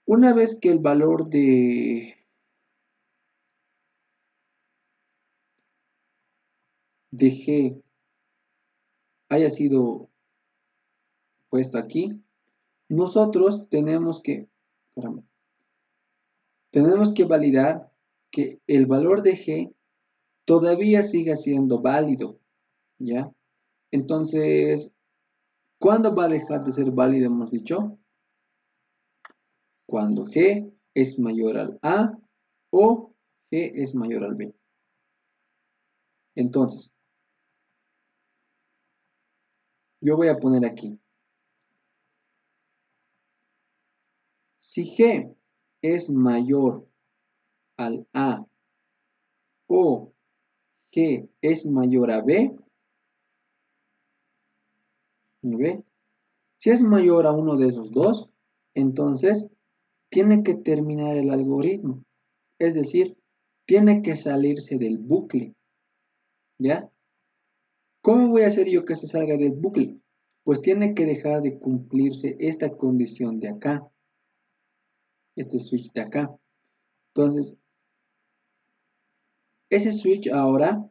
Una vez que el valor de G haya sido puesto aquí, nosotros tenemos que validar que el valor de G todavía siga siendo válido, ¿ya? Entonces, ¿cuándo va a dejar de ser válido? Hemos dicho, cuando G es mayor al A o G es mayor al B. Entonces, yo voy a poner aquí, si G es mayor al A o G es mayor a B, ¿ve? Si es mayor a uno de esos dos, entonces tiene que terminar el algoritmo. Es decir, tiene que salirse del bucle, ¿ya? ¿Cómo voy a hacer yo que se salga del bucle? Pues tiene que dejar de cumplirse esta condición de acá, este switch de acá. Entonces, ese switch ahora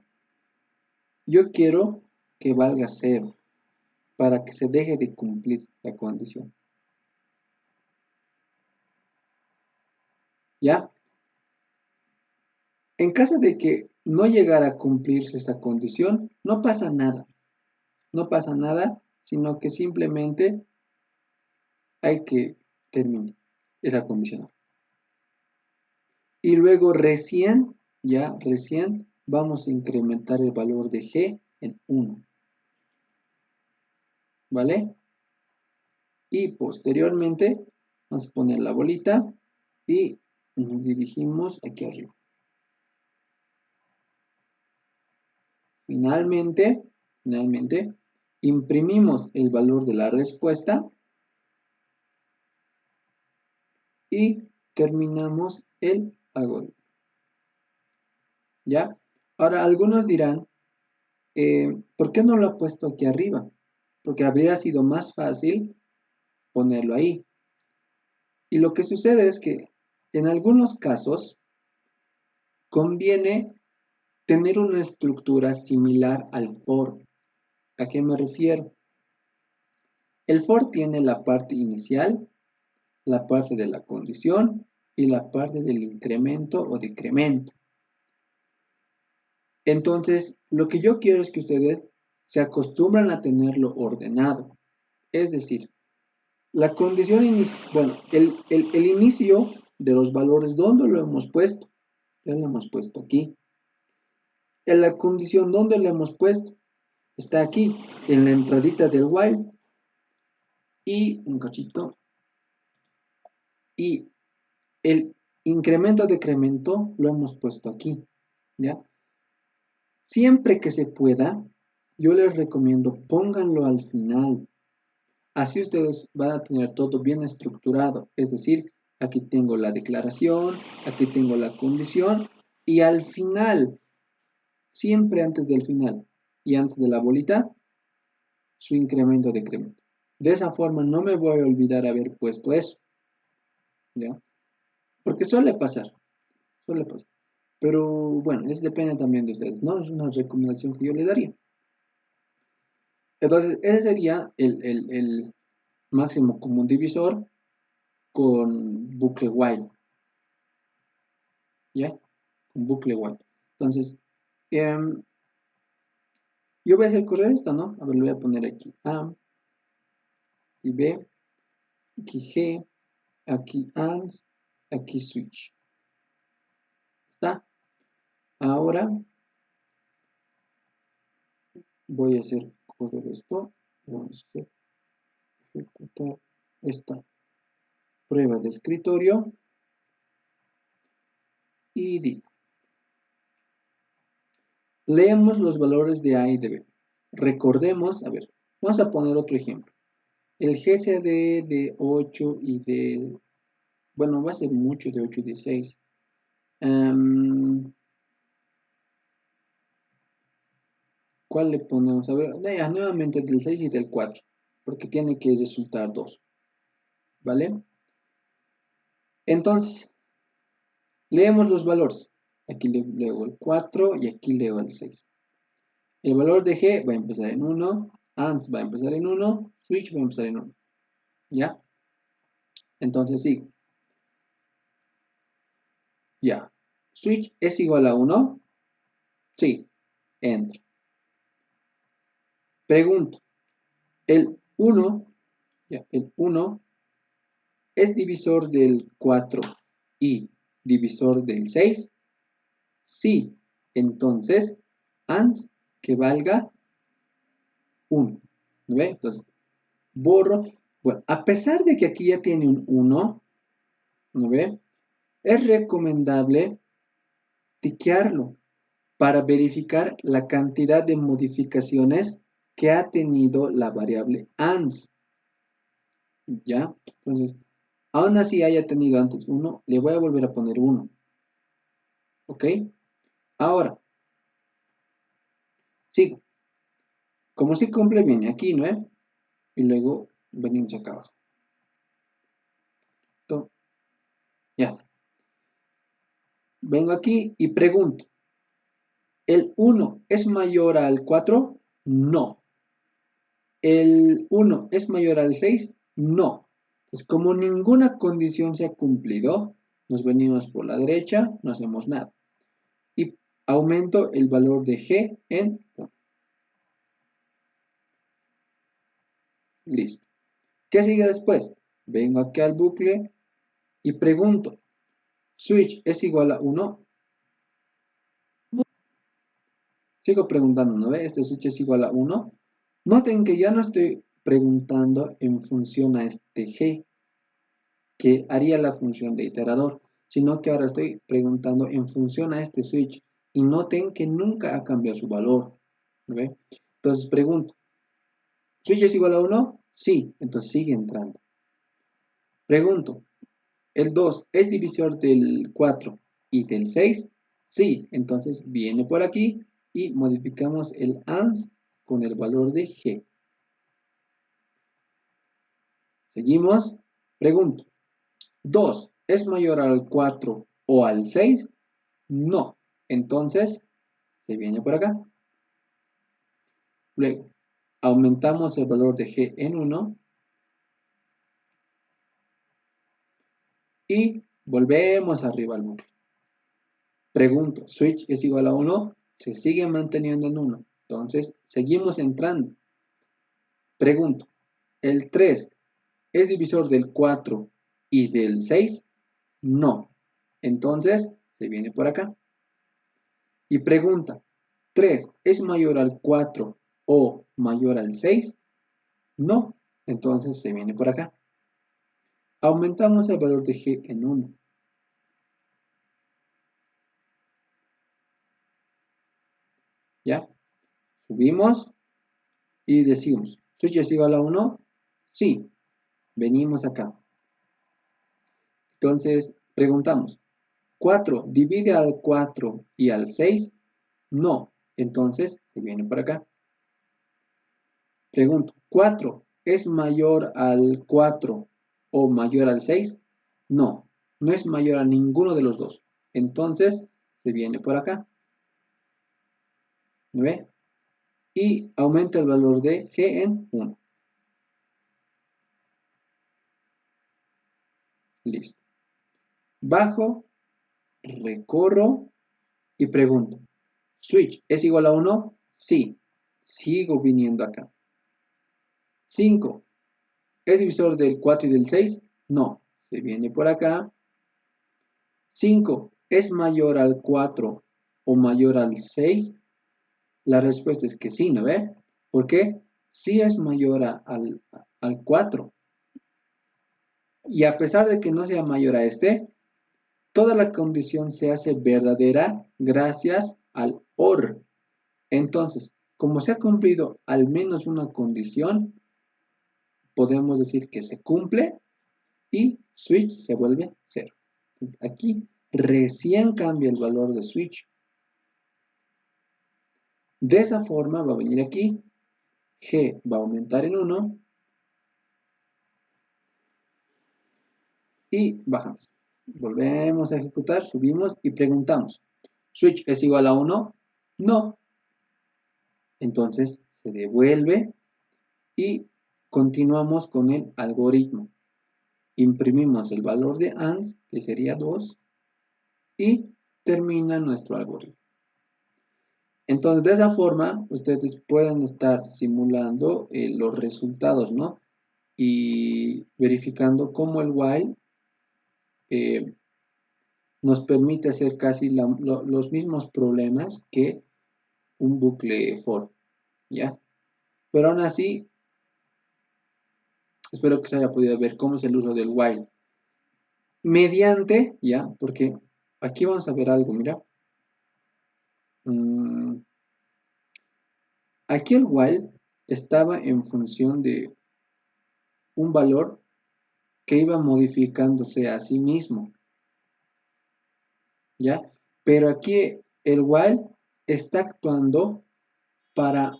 yo quiero que valga 0 para que se deje de cumplir la condición. ¿Ya? En caso de que no llegara a cumplirse esta condición, no pasa nada. No pasa nada, sino que simplemente hay que terminar esa condición. Y luego recién vamos a incrementar el valor de G en 1. ¿Vale? Y posteriormente Vamos a poner la bolita y nos dirigimos aquí arriba. Finalmente, imprimimos el valor de la respuesta y terminamos el algoritmo. ¿Ya? Ahora, algunos dirán, ¿por qué no lo ha puesto aquí arriba? Porque habría sido más fácil ponerlo ahí. Y lo que sucede es que en algunos casos conviene tener una estructura similar al for. ¿A qué me refiero? El for tiene la parte inicial, la parte de la condición y la parte del incremento o decremento. Entonces, lo que yo quiero es que ustedes se acostumbran a tenerlo ordenado. Es decir, la condición inicial, bueno, el inicio de los valores, ¿dónde lo hemos puesto? Ya lo hemos puesto aquí. En la condición, ¿dónde lo hemos puesto? Está aquí, en la entradita del while. Y un cachito. Y el incremento decremento lo hemos puesto aquí. ¿Ya? Siempre que se pueda, yo les recomiendo pónganlo al final. Así ustedes van a tener todo bien estructurado. Es decir, aquí tengo la declaración, aquí tengo la condición y al final, siempre antes del final y antes de la bolita, su incremento decremento. De esa forma no me voy a olvidar haber puesto eso. ¿Ya? Porque suele pasar. Pero bueno, eso depende también de ustedes, ¿no? Es una recomendación que yo les daría. Entonces, ese sería el máximo común divisor con bucle while, ¿ya? Con bucle while. Entonces, yo voy a hacer correr esto, ¿no? A ver, lo voy a poner aquí A, y B, aquí G, aquí AND, aquí switch. ¿Está? Ahora voy a hacer correr esto. Vamos a ejecutar esta prueba de escritorio y digo, leemos los valores de A y de B. Recordemos, a ver, vamos a poner otro ejemplo. El GCD de 8 y de, bueno, va a ser mucho de 8 y de 6. ¿Cuál le ponemos? A ver, nuevamente del 6 y del 4, porque tiene que resultar 2, ¿vale? Entonces, leemos los valores. Aquí leo el 4 y aquí leo el 6. El valor de G va a empezar en 1, ANS va a empezar en 1, switch va a empezar en 1, ¿ya? Entonces, sí, ya. Switch es igual a 1, sí, entra. Pregunto, ¿el 1, ya, el 1 es divisor del 4 y divisor del 6? Sí, entonces, AND que valga 1. ¿No ve? Entonces, borro. Bueno, a pesar de que aquí ya tiene un 1, ¿no ve? Es recomendable tiquearlo para verificar la cantidad de modificaciones que ha tenido la variable ANS. ¿Ya? Entonces, aún así haya tenido antes 1, le voy a volver a poner 1. ¿Ok? Ahora, sigo. Como si cumple, viene aquí, ¿no? Y luego venimos acá abajo. Entonces, ya está. Vengo aquí y pregunto, ¿el 1 es mayor al 4? No. ¿El 1 es mayor al 6? No. Pues como ninguna condición se ha cumplido, nos venimos por la derecha, no hacemos nada. Y aumento el valor de G en 1. Listo. ¿Qué sigue después? Vengo aquí al bucle y pregunto, ¿switch es igual a 1? Sigo preguntando, ¿no ve? Este switch es igual a 1. Noten que ya no estoy preguntando en función a este G. que haría la función de iterador, sino que ahora estoy preguntando en función a este switch y noten que nunca ha cambiado su valor. ¿Ve? Entonces pregunto, ¿switch es igual a 1? Sí, entonces sigue entrando. Pregunto, ¿el 2 es divisor del 4 y del 6? Sí, entonces viene por aquí y modificamos el ANS con el valor de G. Seguimos. Pregunto, ¿2 es mayor al 4 o al 6? No. Entonces, se viene por acá. Luego, aumentamos el valor de G en 1 y volvemos arriba al bucle. Pregunto, ¿switch es igual a 1? Se sigue manteniendo en 1. Entonces, seguimos entrando. Pregunto, ¿el 3 es divisor del 4 y del 6? No. Entonces, se viene por acá. Y pregunta, ¿3 es mayor al 4 o mayor al 6? No. Entonces, se viene por acá. Aumentamos el valor de G en 1. ¿Ya? Subimos y decimos, ¿switch es igual a 1? Sí. Venimos acá. Entonces, preguntamos, ¿4 divide al 4 y al 6? No. Entonces, se viene por acá. Pregunto, ¿4 es mayor al 4 o mayor al 6? No, no es mayor a ninguno de los dos. Entonces, se viene por acá. ¿Me ve? Y aumenta el valor de G en 1. Listo. Bajo, recorro y pregunto, ¿switch es igual a 1? Sí. Sigo viniendo acá. 5. ¿Es divisor del 4 y del 6? No. Se viene por acá. 5. ¿Es mayor al 4 o mayor al 6? La respuesta es que sí, ¿no ve? ¿Por qué? Sí es mayor al 4. Y a pesar de que no sea mayor a este, toda la condición se hace verdadera gracias al OR. Entonces, como se ha cumplido al menos una condición, podemos decir que se cumple y switch se vuelve 0. Aquí recién cambia el valor de switch. De esa forma va a venir aquí, G va a aumentar en 1 y bajamos. Volvemos a ejecutar, subimos y preguntamos, ¿switch es igual a 1? No. Entonces se devuelve y continuamos con el algoritmo. Imprimimos el valor de ANS, que sería 2, y termina nuestro algoritmo. Entonces, de esa forma, ustedes pueden estar simulando los resultados, ¿no? Y verificando cómo el while eh, nos permite hacer casi los mismos problemas que un bucle for, ¿ya? Pero aún así, espero que se haya podido ver cómo es el uso del while. Mediante, ¿ya? Porque aquí vamos a ver algo, mira. Aquí el while estaba en función de un valor que iba modificándose a sí mismo, ¿ya? Pero aquí el while está actuando para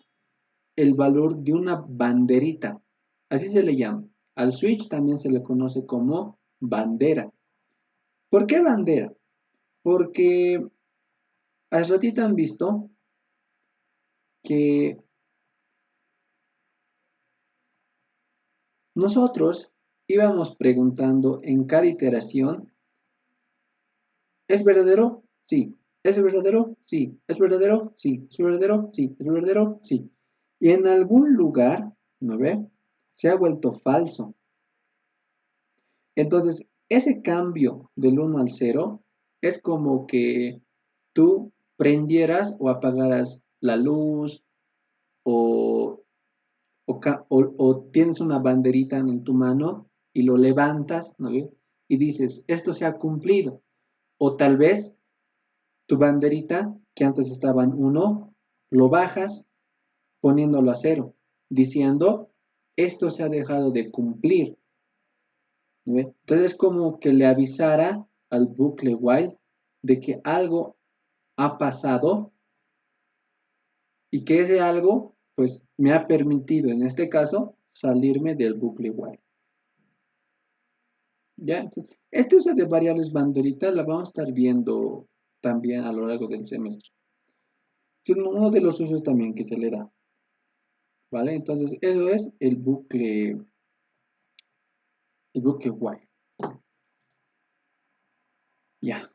el valor de una banderita, así se le llama. Al switch también se le conoce como bandera. ¿Por qué bandera? Porque al ratito han visto que nosotros íbamos preguntando en cada iteración, ¿es verdadero? Sí. ¿Es verdadero? Sí. ¿Es verdadero? Sí. ¿Es verdadero? Sí. ¿Es verdadero? Sí. Y en algún lugar, ¿no ve? Se ha vuelto falso. Entonces, ese cambio del 1 al 0 es como que tú prendieras o apagaras la luz o, o tienes una banderita en tu mano y lo levantas, ¿no ve? y dices, esto se ha cumplido. O tal vez tu banderita, que antes estaba en 1, lo bajas poniéndolo a 0, diciendo, esto se ha dejado de cumplir. ¿No? Entonces es como que le avisara al bucle while de que algo ha pasado y que ese algo, pues, me ha permitido, en este caso, salirme del bucle while. ¿Ya? Entonces, este uso de variables banderitas la vamos a estar viendo también a lo largo del semestre. Es uno de los usos también que se le da. ¿Vale? Entonces, eso es el bucle while. Ya.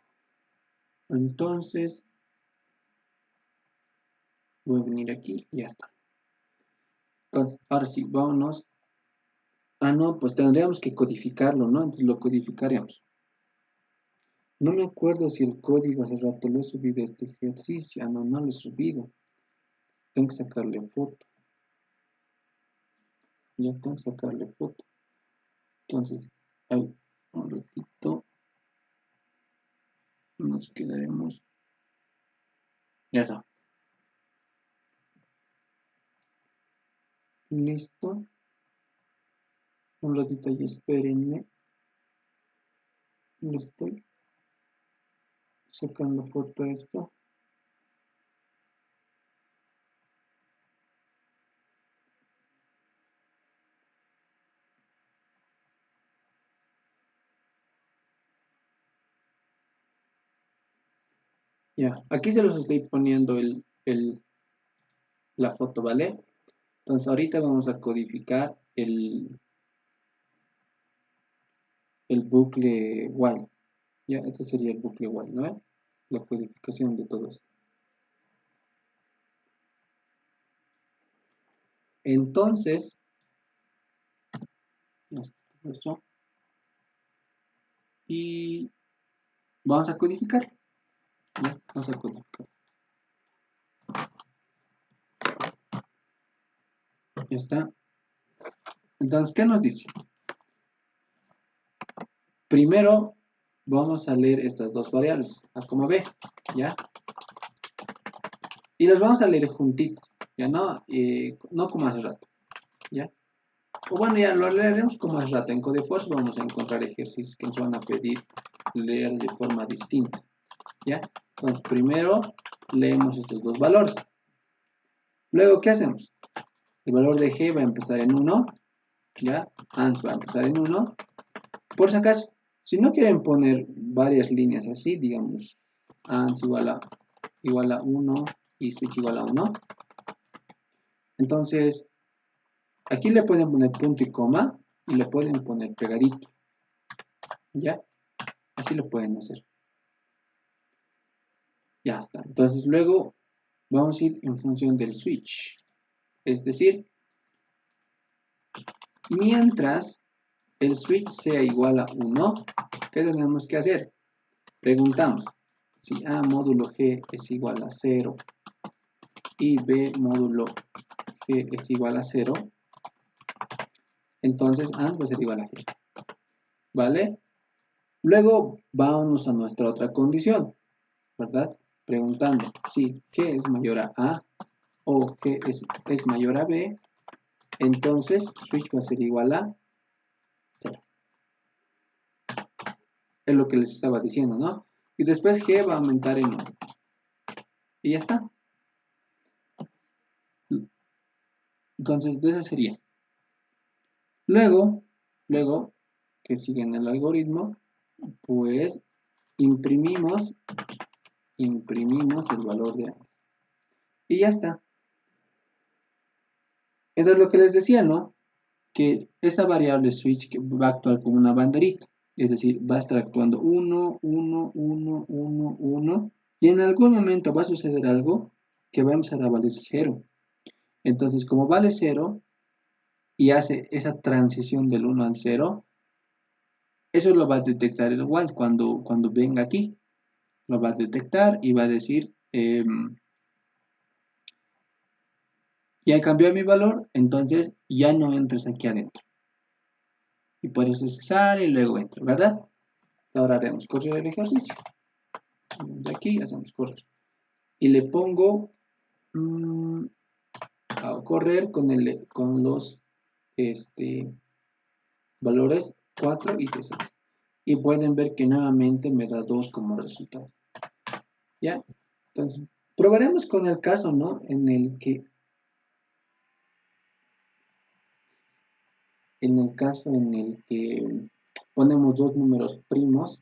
Entonces, voy a venir aquí y ya está. Entonces, ahora sí, vámonos. Ah, no, pues tendríamos que codificarlo, ¿no? Entonces lo codificaremos. No me acuerdo si el código hace rato lo he subido a este ejercicio. Ah, no, no lo he subido. Tengo que sacarle foto. Ya tengo que sacarle foto. Entonces, ahí, un ratito. Nos quedaremos. Ya está. Listo. Un ratito y espérenme. Le estoy sacando foto a esto. Ya, aquí se los estoy poniendo la foto, ¿vale? Entonces ahorita vamos a codificar el bucle while. Ya, este sería el bucle while, ¿no? La codificación de todo esto. Entonces, esto, y vamos a codificar. ¿Ya? Vamos a codificar. Ya está. Entonces, ¿qué nos dice? Primero, vamos a leer estas dos variables, A, B, ¿ya? Y las vamos a leer juntitas, ¿ya? No como hace rato, ¿ya? O bueno, ya lo leeremos como hace rato. En Codeforce vamos a encontrar ejercicios que nos van a pedir leer de forma distinta, ¿ya? Entonces, primero leemos estos dos valores. Luego, ¿qué hacemos? El valor de G va a empezar en 1, ¿ya? ANS va a empezar en 1. Por si acaso, si no quieren poner varias líneas así, digamos, ANS igual a 1 y switch igual a 1. Entonces, aquí le pueden poner punto y coma y le pueden poner pegadito, ¿ya? Así lo pueden hacer. Ya está. Entonces, luego vamos a ir en función del switch. Es decir, mientras el switch sea igual a 1, ¿qué tenemos que hacer? Preguntamos si A módulo G es igual a 0 y B módulo G es igual a 0, entonces A va a ser igual a G. ¿Vale? Luego vámonos a nuestra otra condición, ¿verdad? Preguntando si G es mayor a A o G es mayor a B, entonces switch va a ser igual a 0. Es lo que les estaba diciendo, ¿no? Y después G va a aumentar en 1. Y ya está. Entonces, de eso sería. Luego que siguen el algoritmo, pues imprimimos el valor de A. Y ya está. Entonces, lo que les decía, ¿no? Que esa variable switch que va a actuar como una banderita. Es decir, va a estar actuando 1, 1, 1, 1, 1. Y en algún momento va a suceder algo que va a empezar a valer 0. Entonces, como vale 0 y hace esa transición del 1 al 0, eso lo va a detectar igual cuando venga aquí. Lo va a detectar y va a decir, ya cambió mi valor, entonces ya no entres aquí adentro. Y por eso se sale y luego entra, ¿verdad? Ahora haremos correr el ejercicio. De aquí hacemos correr. Y le pongo a correr con los valores 4 y 6. Y pueden ver que nuevamente me da 2 como resultado. ¿Ya? Entonces, probaremos con el caso, ¿no? En el caso en el que ponemos dos números primos,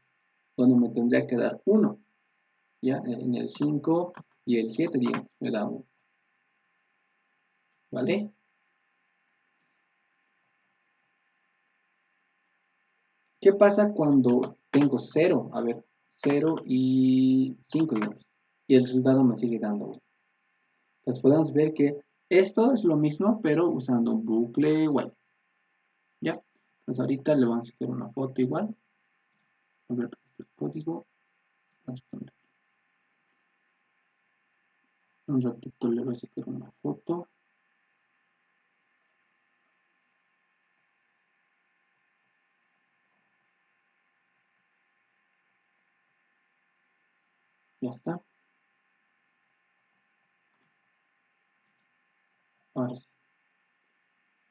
donde me tendría que dar 1. ¿Ya? En el 5 y el 7, digamos, me da 1. ¿Vale? ¿Qué pasa cuando tengo 0? A ver, 0 y 5, digamos. Y el resultado me sigue dando 1. Entonces podemos ver que esto es lo mismo, pero usando un bucle while. ¿Ya? Entonces ahorita le vamos a hacer una foto igual. A ver, este código. Vamos a poner un ratito, le voy a sacar una foto. Ya está. Ahora sí.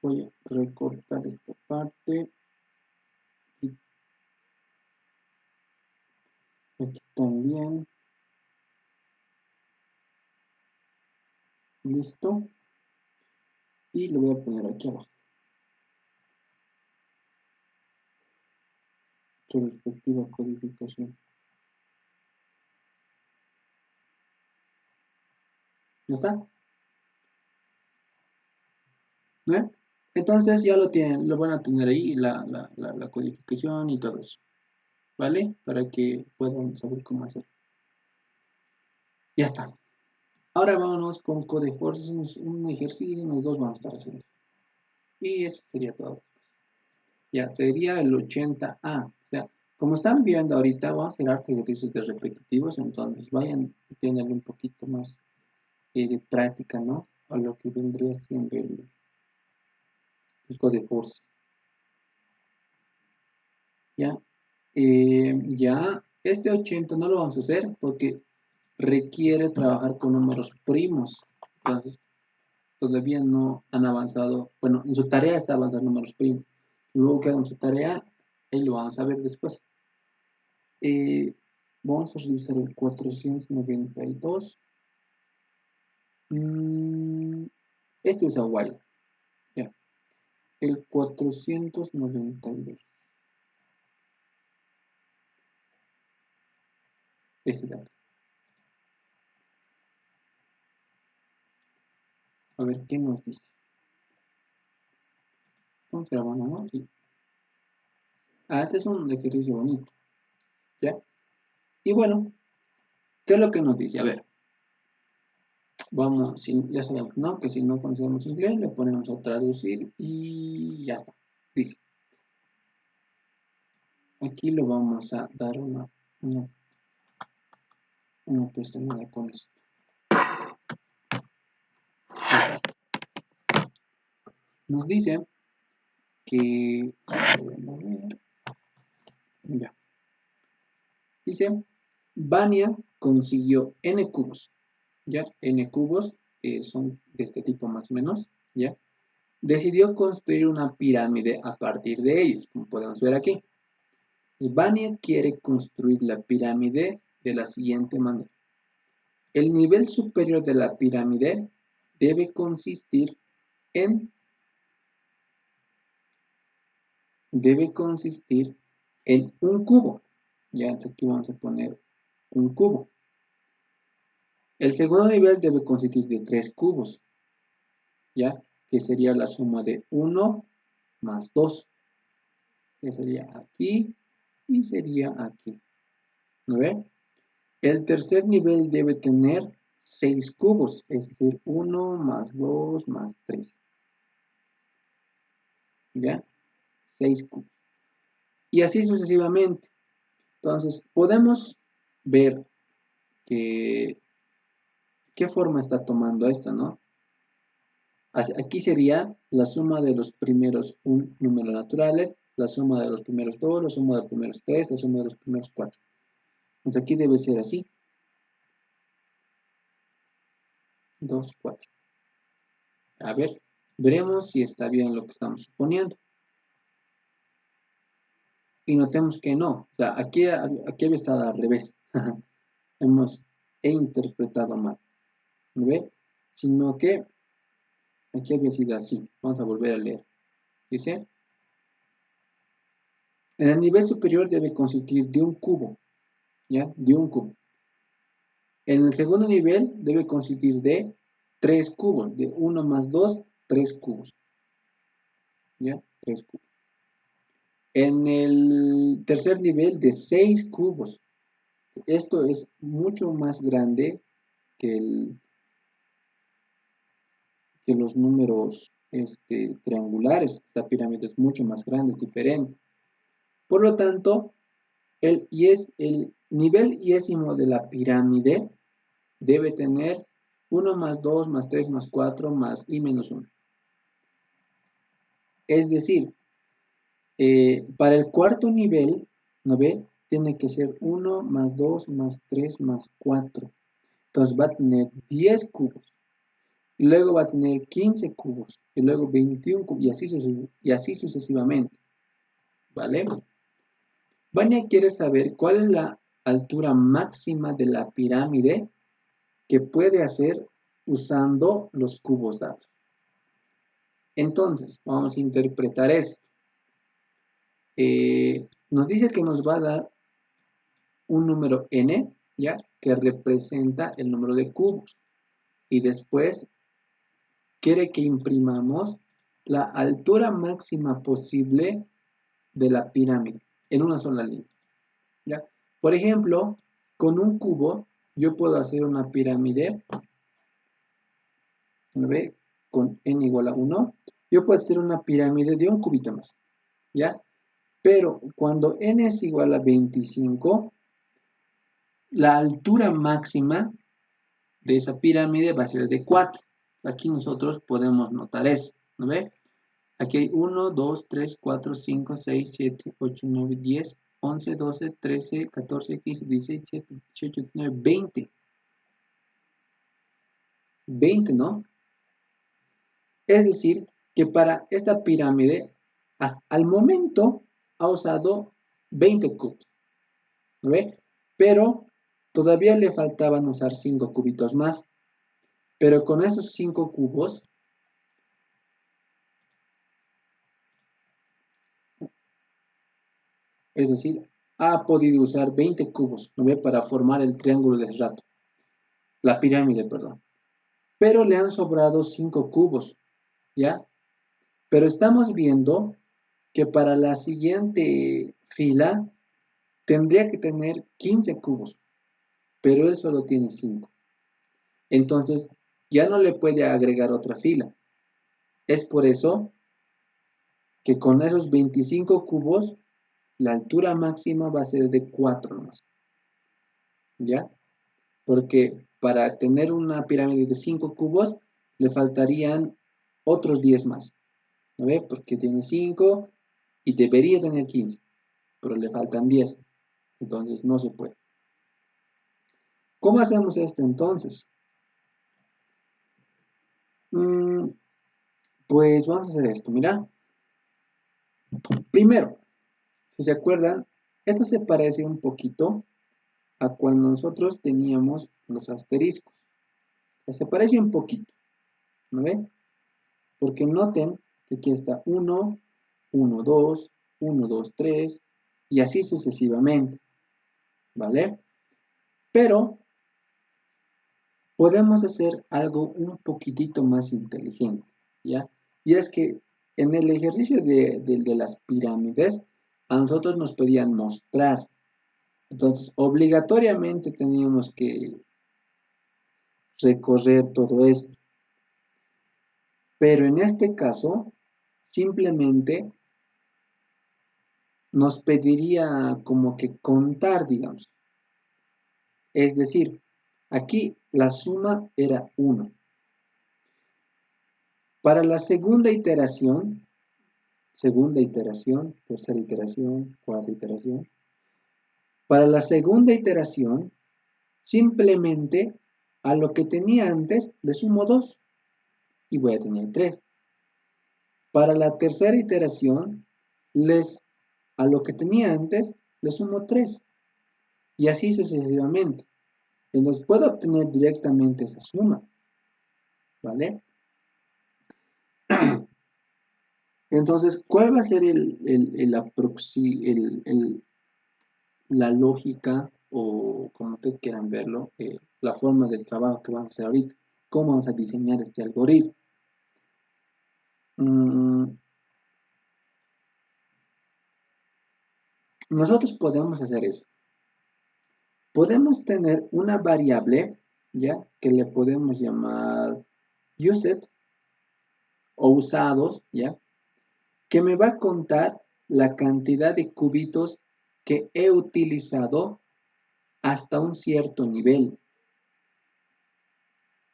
Voy a recortar esta parte. Y aquí también. Listo. Y lo voy a poner aquí abajo. Su respectiva codificación. ¿Ya está? ¿Eh? Entonces ya lo tienen, lo van a tener ahí, la codificación y todo eso. ¿Vale? Para que puedan saber cómo hacer. Ya está. Ahora vámonos con Codeforce, un ejercicio, unos dos vamos a estar haciendo. Y eso sería todo. Ya sería el 80A. O sea, como están viendo ahorita, vamos a hacer hartos ejercicios de repetitivos, entonces vayan teniendo un poquito más de práctica, ¿no? A lo que vendría siendo el Codeforce. Ya, ya este 80 no lo vamos a hacer porque requiere trabajar con números primos. Entonces, todavía no han avanzado. Bueno, en su tarea está avanzar números primos. Luego que hagan su tarea, ahí lo vamos a ver después. Eh, Vamos a revisar el 492. Este usa while. Ya. El 492. Este de acá. A ver qué nos dice. Vamos a la mano, ¿no? Sí. Este es un ejercicio bonito. ¿Ya? Y bueno, ¿qué es lo que nos dice? A ver, vamos, ya sabemos, ¿no? Que si no conocemos inglés, le ponemos a traducir y ya está. Dice, aquí lo vamos a dar una pestañada con esto. Nos dice que, ya, dice, Vania consiguió n cubos, ¿ya? N cubos son de este tipo más o menos, ¿ya? Decidió construir una pirámide a partir de ellos, como podemos ver aquí. Vania quiere construir la pirámide de la siguiente manera. El nivel superior de la pirámide debe consistir en, un cubo. Ya aquí vamos a poner un cubo. El segundo nivel debe consistir de 3 cubos, ya que sería la suma de 1 más 2, que sería aquí y sería aquí. ¿No ven? El tercer nivel debe tener 6 cubos, es decir, 1 más 2 más 3. ¿Ya? 6 cubos. Y así sucesivamente. Entonces, podemos ver qué forma está tomando esto, ¿no? Aquí sería la suma de los primeros números naturales la suma de los primeros 2, la suma de los primeros 3, la suma de los primeros 4. Entonces aquí debe ser así. 2, 4. A ver, veremos si está bien lo que estamos suponiendo. Y notemos que no. O sea, aquí había estado al revés. He interpretado mal. ¿No ve? Sino que aquí había sido así. Vamos a volver a leer. Dice, en el nivel superior debe consistir de un cubo. ¿Ya? De un cubo. En el segundo nivel debe consistir de 3 cubos. De 1 más 2, 3 cubos. ¿Ya? 3 cubos. En el tercer nivel de 6 cubos. Esto es mucho más grande que, que los números triangulares. Esta pirámide es mucho más grande, es diferente. Por lo tanto, el nivel iésimo de la pirámide debe tener 1 más 2 más 3 más 4 más i menos 1. Es decir, para el cuarto nivel, ¿no ve? Tiene que ser 1 más 2 más 3 más 4. Entonces va a tener 10 cubos. Y luego va a tener 15 cubos. Y luego 21 cubos. Y así sucesivamente. ¿Vale? Vania quiere saber cuál es la altura máxima de la pirámide que puede hacer usando los cubos dados. Entonces, vamos a interpretar esto. Nos dice que nos va a dar un número n, ¿ya? Que representa el número de cubos. Y después quiere que imprimamos la altura máxima posible de la pirámide en una sola línea, ¿ya? Por ejemplo, con un cubo yo puedo hacer una pirámide, ¿no ve? Con n igual a 1, yo puedo hacer una pirámide de un cubito más, ¿ya? Pero cuando n es igual a 25, la altura máxima de esa pirámide va a ser de 4. Aquí nosotros podemos notar eso, ¿no ve? Aquí hay 1, 2, 3, 4, 5, 6, 7, 8, 9, 10, 11, 12, 13, 14, 15, 16, 17, 18, 19, 20. 20, ¿no? Es decir, que para esta pirámide, al momento, ha usado 20 cubos, ¿no ve? Pero todavía le faltaban usar 5 cubitos más. Pero con esos 5 cubos, es decir, ha podido usar 20 cubos, ¿no ve? Para formar el triángulo de rato. La pirámide, perdón. Pero le han sobrado 5 cubos, ¿ya? Pero estamos viendo que para la siguiente fila tendría que tener 15 cubos, pero él solo tiene 5. Entonces, ya no le puede agregar otra fila. Es por eso que con esos 25 cubos, la altura máxima va a ser de 4 más, ¿ya? Porque para tener una pirámide de 5 cubos, le faltarían otros 10 más, ¿no ve? Porque tiene 5 y debería tener 15, pero le faltan 10, entonces no se puede. ¿Cómo hacemos esto entonces? Pues vamos a hacer esto, mira. Primero, si se acuerdan, esto se parece un poquito a cuando nosotros teníamos los asteriscos. O sea, se parece un poquito, ¿no ve? Porque noten que aquí está 1, 1, 2, 1, 2, 3 y así sucesivamente, ¿vale? Pero podemos hacer algo un poquitito más inteligente, ¿ya? Y es que en el ejercicio de las pirámides, a nosotros nos pedían mostrar. Entonces, obligatoriamente teníamos que recorrer todo esto. Pero en este caso, simplemente nos pediría como que contar, digamos. Es decir, aquí la suma era 1. Para la segunda iteración, segunda iteración, tercera iteración, cuarta iteración. Para la segunda iteración, simplemente a lo que tenía antes le sumo 2 y voy a tener 3. Para la tercera iteración, a lo que tenía antes le sumo 3 y así sucesivamente. Entonces puedo obtener directamente esa suma, ¿vale? Entonces, ¿cuál va a ser la lógica o como ustedes quieran verlo, la forma de trabajo que vamos a hacer ahorita? ¿Cómo vamos a diseñar este algoritmo? Nosotros podemos hacer eso. Podemos tener una variable, ¿ya? Que le podemos llamar used o usados, ¿ya? Que me va a contar la cantidad de cubitos que he utilizado hasta un cierto nivel,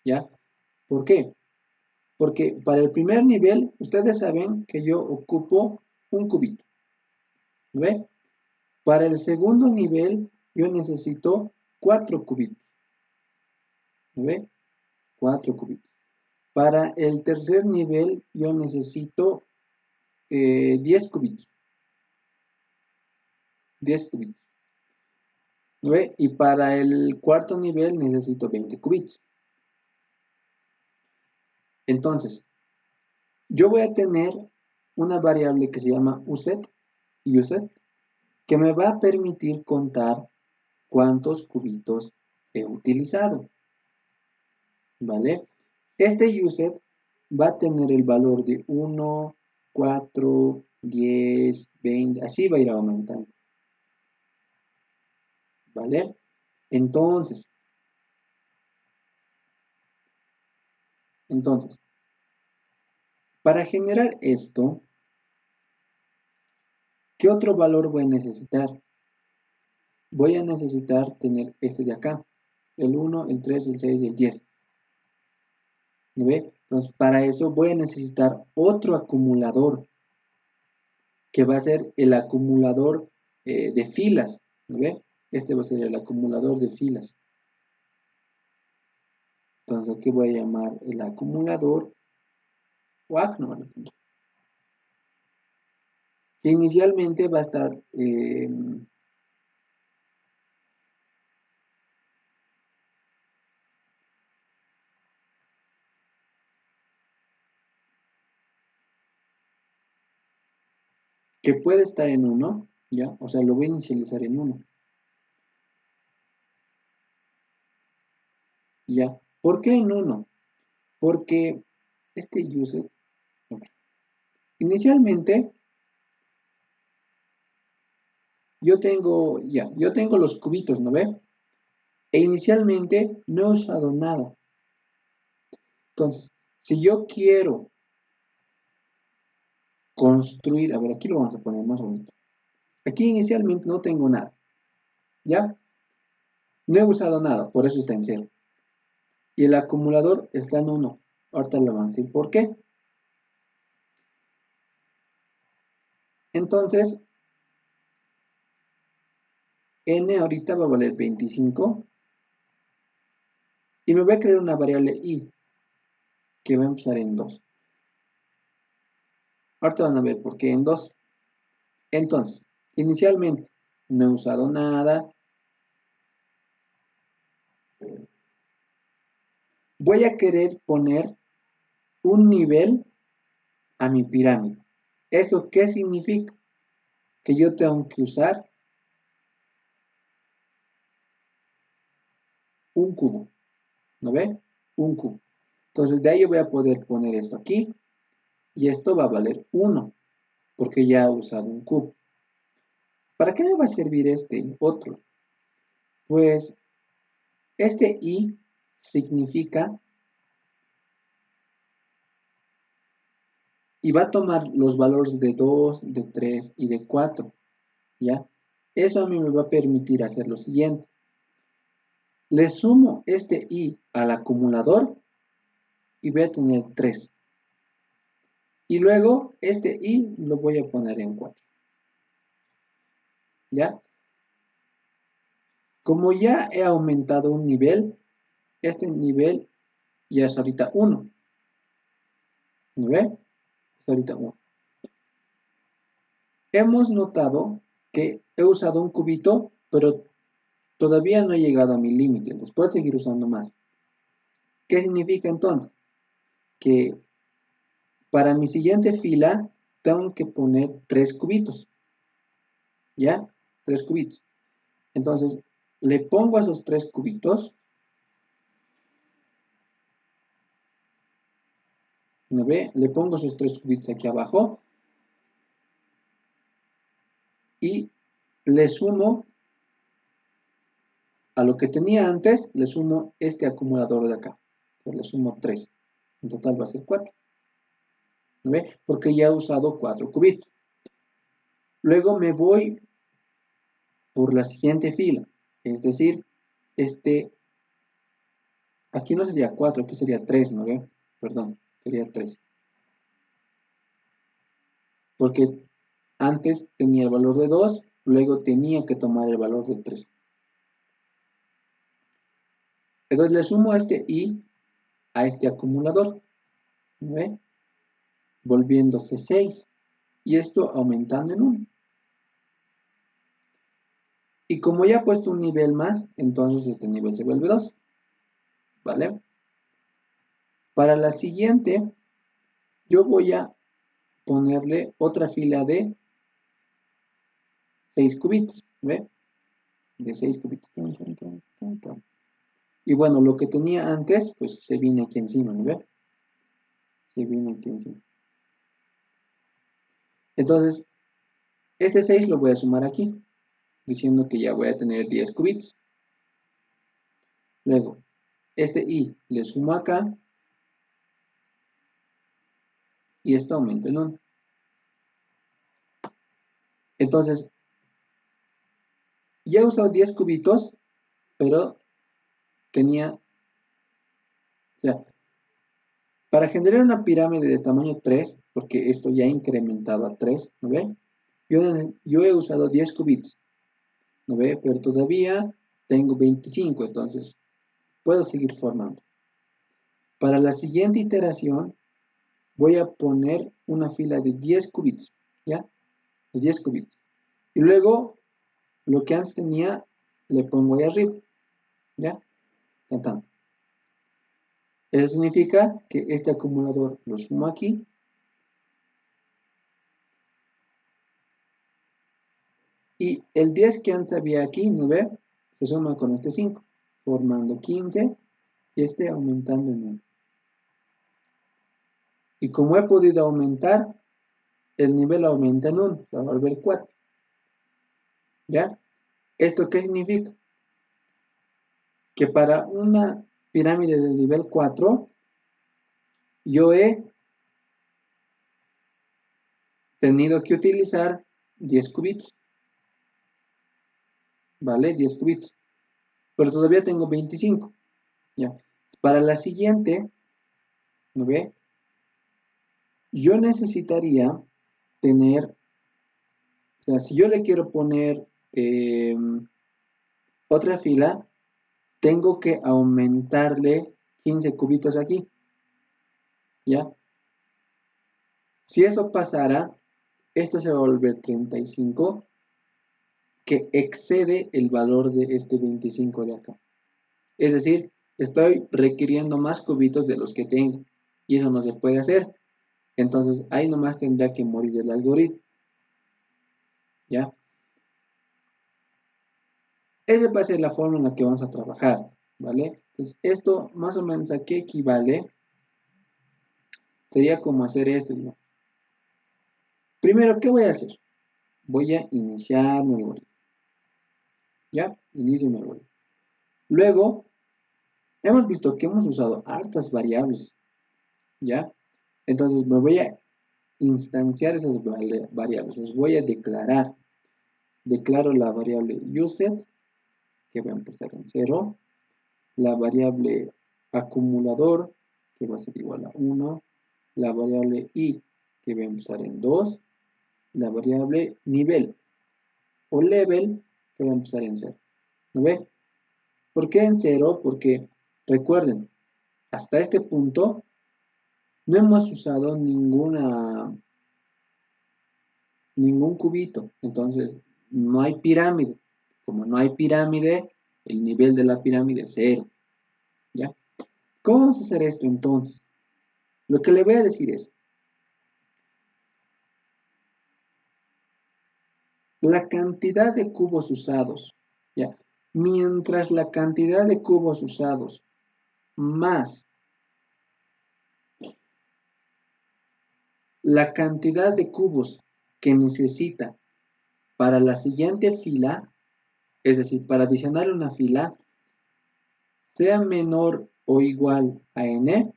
¿ya? ¿Por qué? Porque para el primer nivel, ustedes saben que yo ocupo un cubito, ¿ve? Para el segundo nivel, yo necesito 4 cubitos, ¿ve? 4 cubitos. Para el tercer nivel, yo necesito 10 cubitos, 10 cubitos, ¿ve? Y para el cuarto nivel necesito 20 cubitos. Entonces, yo voy a tener una variable que se llama uset, que me va a permitir contar cuántos cubitos he utilizado, ¿vale? Este uset va a tener el valor de 1, 4, 10, 20, así va a ir aumentando, ¿vale? Entonces, para generar esto, ¿qué otro valor voy a necesitar? Voy a necesitar tener este de acá, el 1, el 3, el 6 y el 10. ¿Me ve? Entonces, para eso voy a necesitar otro acumulador, que va a ser el acumulador de filas. ¿Me ve? Este va a ser el acumulador de filas. Entonces, aquí voy a llamar el acumulador WAC, no, que inicialmente va a estar que puede estar en 1, ¿ya? O sea, lo voy a inicializar en 1. ¿Ya? ¿Por qué en 1? Porque este user, inicialmente, yo tengo los cubitos, ¿no ve? E inicialmente no he usado nada. Entonces, si yo quiero construir, a ver, aquí lo vamos a poner más bonito. Aquí inicialmente no tengo nada, ¿ya? No he usado nada, por eso está en 0. Y el acumulador está en 1. Ahorita le vamos a decir por qué. Entonces, n ahorita va a valer 25. Y me voy a crear una variable i, que va a empezar en 2. Ahorita van a ver por qué en 2. Entonces, inicialmente no he usado nada. Voy a querer poner un nivel a mi pirámide. ¿Eso qué significa? Que yo tengo que usar un cubo. ¿No ve? Un cubo. Entonces de ahí yo voy a poder poner esto aquí y esto va a valer 1 porque ya he usado un cubo. ¿Para qué me va a servir este otro? Pues este i significa y va a tomar los valores de 2, de 3 y de 4, ¿ya? Eso a mí me va a permitir hacer lo siguiente. Le sumo este i al acumulador y voy a tener 3. Y luego este i lo voy a poner en 4. ¿Ya? Como ya he aumentado un nivel, este nivel ya es ahorita 1. ¿No ve? Es ahorita 1. Hemos notado que he usado un cubito, pero todavía no he llegado a mi límite. Entonces puedo seguir usando más. ¿Qué significa entonces? Que para mi siguiente fila tengo que poner 3 cubitos. ¿Ya? 3 cubitos. Entonces le pongo a esos 3 cubitos. ¿No ve? Le pongo esos 3 cubitos aquí abajo. Y le sumo a lo que tenía antes, le sumo este acumulador de acá. Entonces, le sumo 3. En total va a ser 4. ¿No ve? Porque ya he usado 4 cubitos. Luego me voy por la siguiente fila. Es decir, aquí no sería 4, aquí sería 3, ¿no ve? Perdón, sería 3. Porque antes tenía el valor de 2, luego tenía que tomar el valor de 3. Entonces le sumo a este i a este acumulador, ¿no ve? Volviéndose 6. Y esto aumentando en 1. Y como ya he puesto un nivel más, entonces este nivel se vuelve 2. ¿Vale? Para la siguiente, yo voy a ponerle otra fila de 6 cubitos. ¿Ve? De 6 cubitos. Y bueno, lo que tenía antes, pues se viene aquí encima, ¿no ve? Se viene aquí encima. Entonces, este 6 lo voy a sumar aquí, diciendo que ya voy a tener 10 cubitos. Luego, este i le sumo acá, y esto aumenta en 1. Entonces, ya he usado 10 cubitos, pero tenía, o sea, para generar una pirámide de tamaño 3, porque esto ya ha incrementado a 3, ¿no ve? Yo he usado 10 cubitos, ¿no ve? Pero todavía tengo 25, entonces puedo seguir formando. Para la siguiente iteración voy a poner una fila de 10 cubitos, ¿ya? De 10 cubitos. Y luego, lo que antes tenía, le pongo ahí arriba, ¿ya? Tan. Eso significa que este acumulador lo sumo aquí. Y el 10 que antes había aquí, ¿no ve? Se suma con este 5, formando 15 y este aumentando en 1. Y como he podido aumentar, el nivel aumenta en 1, se va a volver 4. ¿Ya? ¿Esto qué significa? Que para una pirámide de nivel 4, yo he tenido que utilizar 10 cubitos. ¿Vale? 10 cubitos. Pero todavía tengo 25. ¿Ya? Para la siguiente, ¿no ve? Yo necesitaría tener, o sea, si yo le quiero poner otra fila, tengo que aumentarle 15 cubitos aquí, ¿ya? Si eso pasara, esto se va a volver 35, que excede el valor de este 25 de acá. Es decir, estoy requiriendo más cubitos de los que tengo, y eso no se puede hacer. Entonces, ahí nomás tendrá que morir el algoritmo, ¿ya? Esa va a ser la forma en la que vamos a trabajar, ¿vale? Entonces, esto más o menos a qué equivale. Sería como hacer esto, ¿no? Primero, ¿qué voy a hacer? Voy a iniciar mi algoritmo. ¿Ya? Inicio mi algoritmo. Luego, hemos visto que hemos usado hartas variables. ¿Ya? Entonces, me voy a instanciar esas variables. Los voy a declarar. Declaro la variable uset, que va a empezar en 0. La variable acumulador, que va a ser igual a 1. La variable i, que va a empezar en 2, la variable nivel o level, que va a empezar en 0. ¿No ve? ¿Por qué en 0? Porque recuerden, hasta este punto no hemos usado ningún cubito, entonces no hay pirámide. Como no hay pirámide, el nivel de la pirámide es 0. ¿Ya? ¿Cómo vamos a hacer esto entonces? Lo que le voy a decir es, la cantidad de cubos usados, ¿ya? Mientras la cantidad de cubos usados más la cantidad de cubos que necesita para la siguiente fila, es decir, para adicionar una fila, sea menor o igual a n,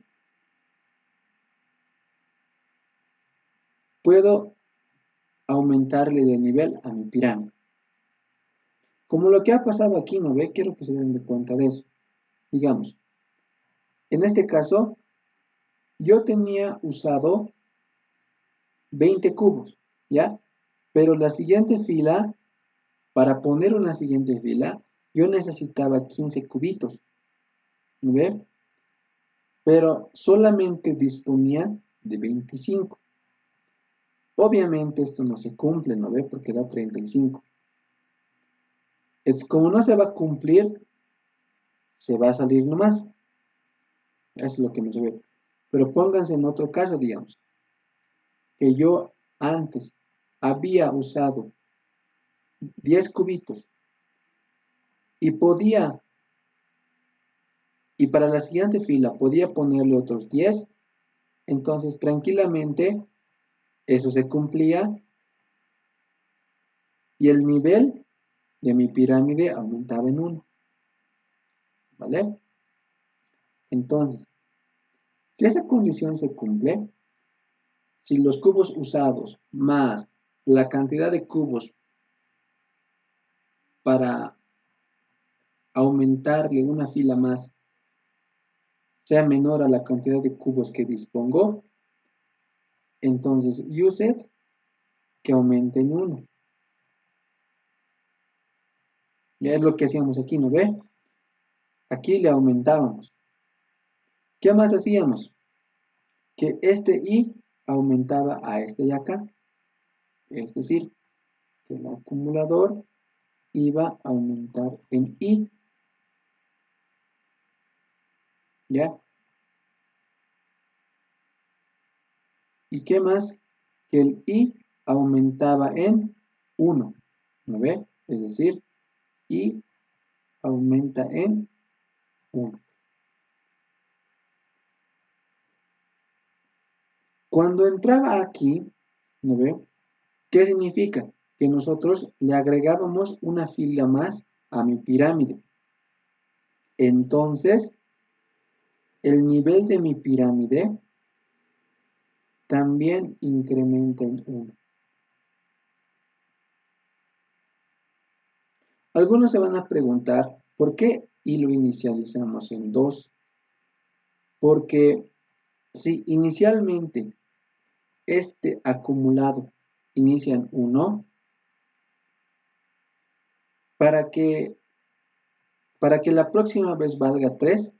puedo aumentarle de nivel a mi pirámide. Como lo que ha pasado aquí, ¿no ve? Quiero que se den de cuenta de eso. Digamos, en este caso, yo tenía usado 20 cubos, ¿ya? Pero la siguiente fila, para poner una siguiente fila, yo necesitaba 15 cubitos, ¿no ve? Pero solamente disponía de 25. Obviamente esto no se cumple, ¿no ve? Porque da 35. Como no se va a cumplir, se va a salir nomás. Eso es lo que no se ve. Pero pónganse en otro caso, digamos, que yo antes había usado 10 cubitos y y para la siguiente fila podía ponerle otros 10, entonces tranquilamente eso se cumplía y el nivel de mi pirámide aumentaba en 1, ¿vale? Entonces, si esa condición se cumple, si los cubos usados más la cantidad de cubos para aumentarle una fila más sea menor a la cantidad de cubos que dispongo, entonces used que aumente en 1. Ya es lo que hacíamos aquí, ¿no ve? Aquí le aumentábamos. ¿Qué más hacíamos? Que este i aumentaba a este de acá. Es decir, que el acumulador iba a aumentar en i. ¿Ya? ¿Y qué más? Que el i aumentaba en 1. ¿No ve? Es decir, i aumenta en 1. Cuando entraba aquí, ¿no ve? ¿Qué significa? Que nosotros le agregábamos una fila más a mi pirámide. Entonces, el nivel de mi pirámide también incrementa en 1. Algunos se van a preguntar, ¿por qué y lo inicializamos en 2? Porque si inicialmente este acumulado inicia en 1, para que, para que la próxima vez valga 3,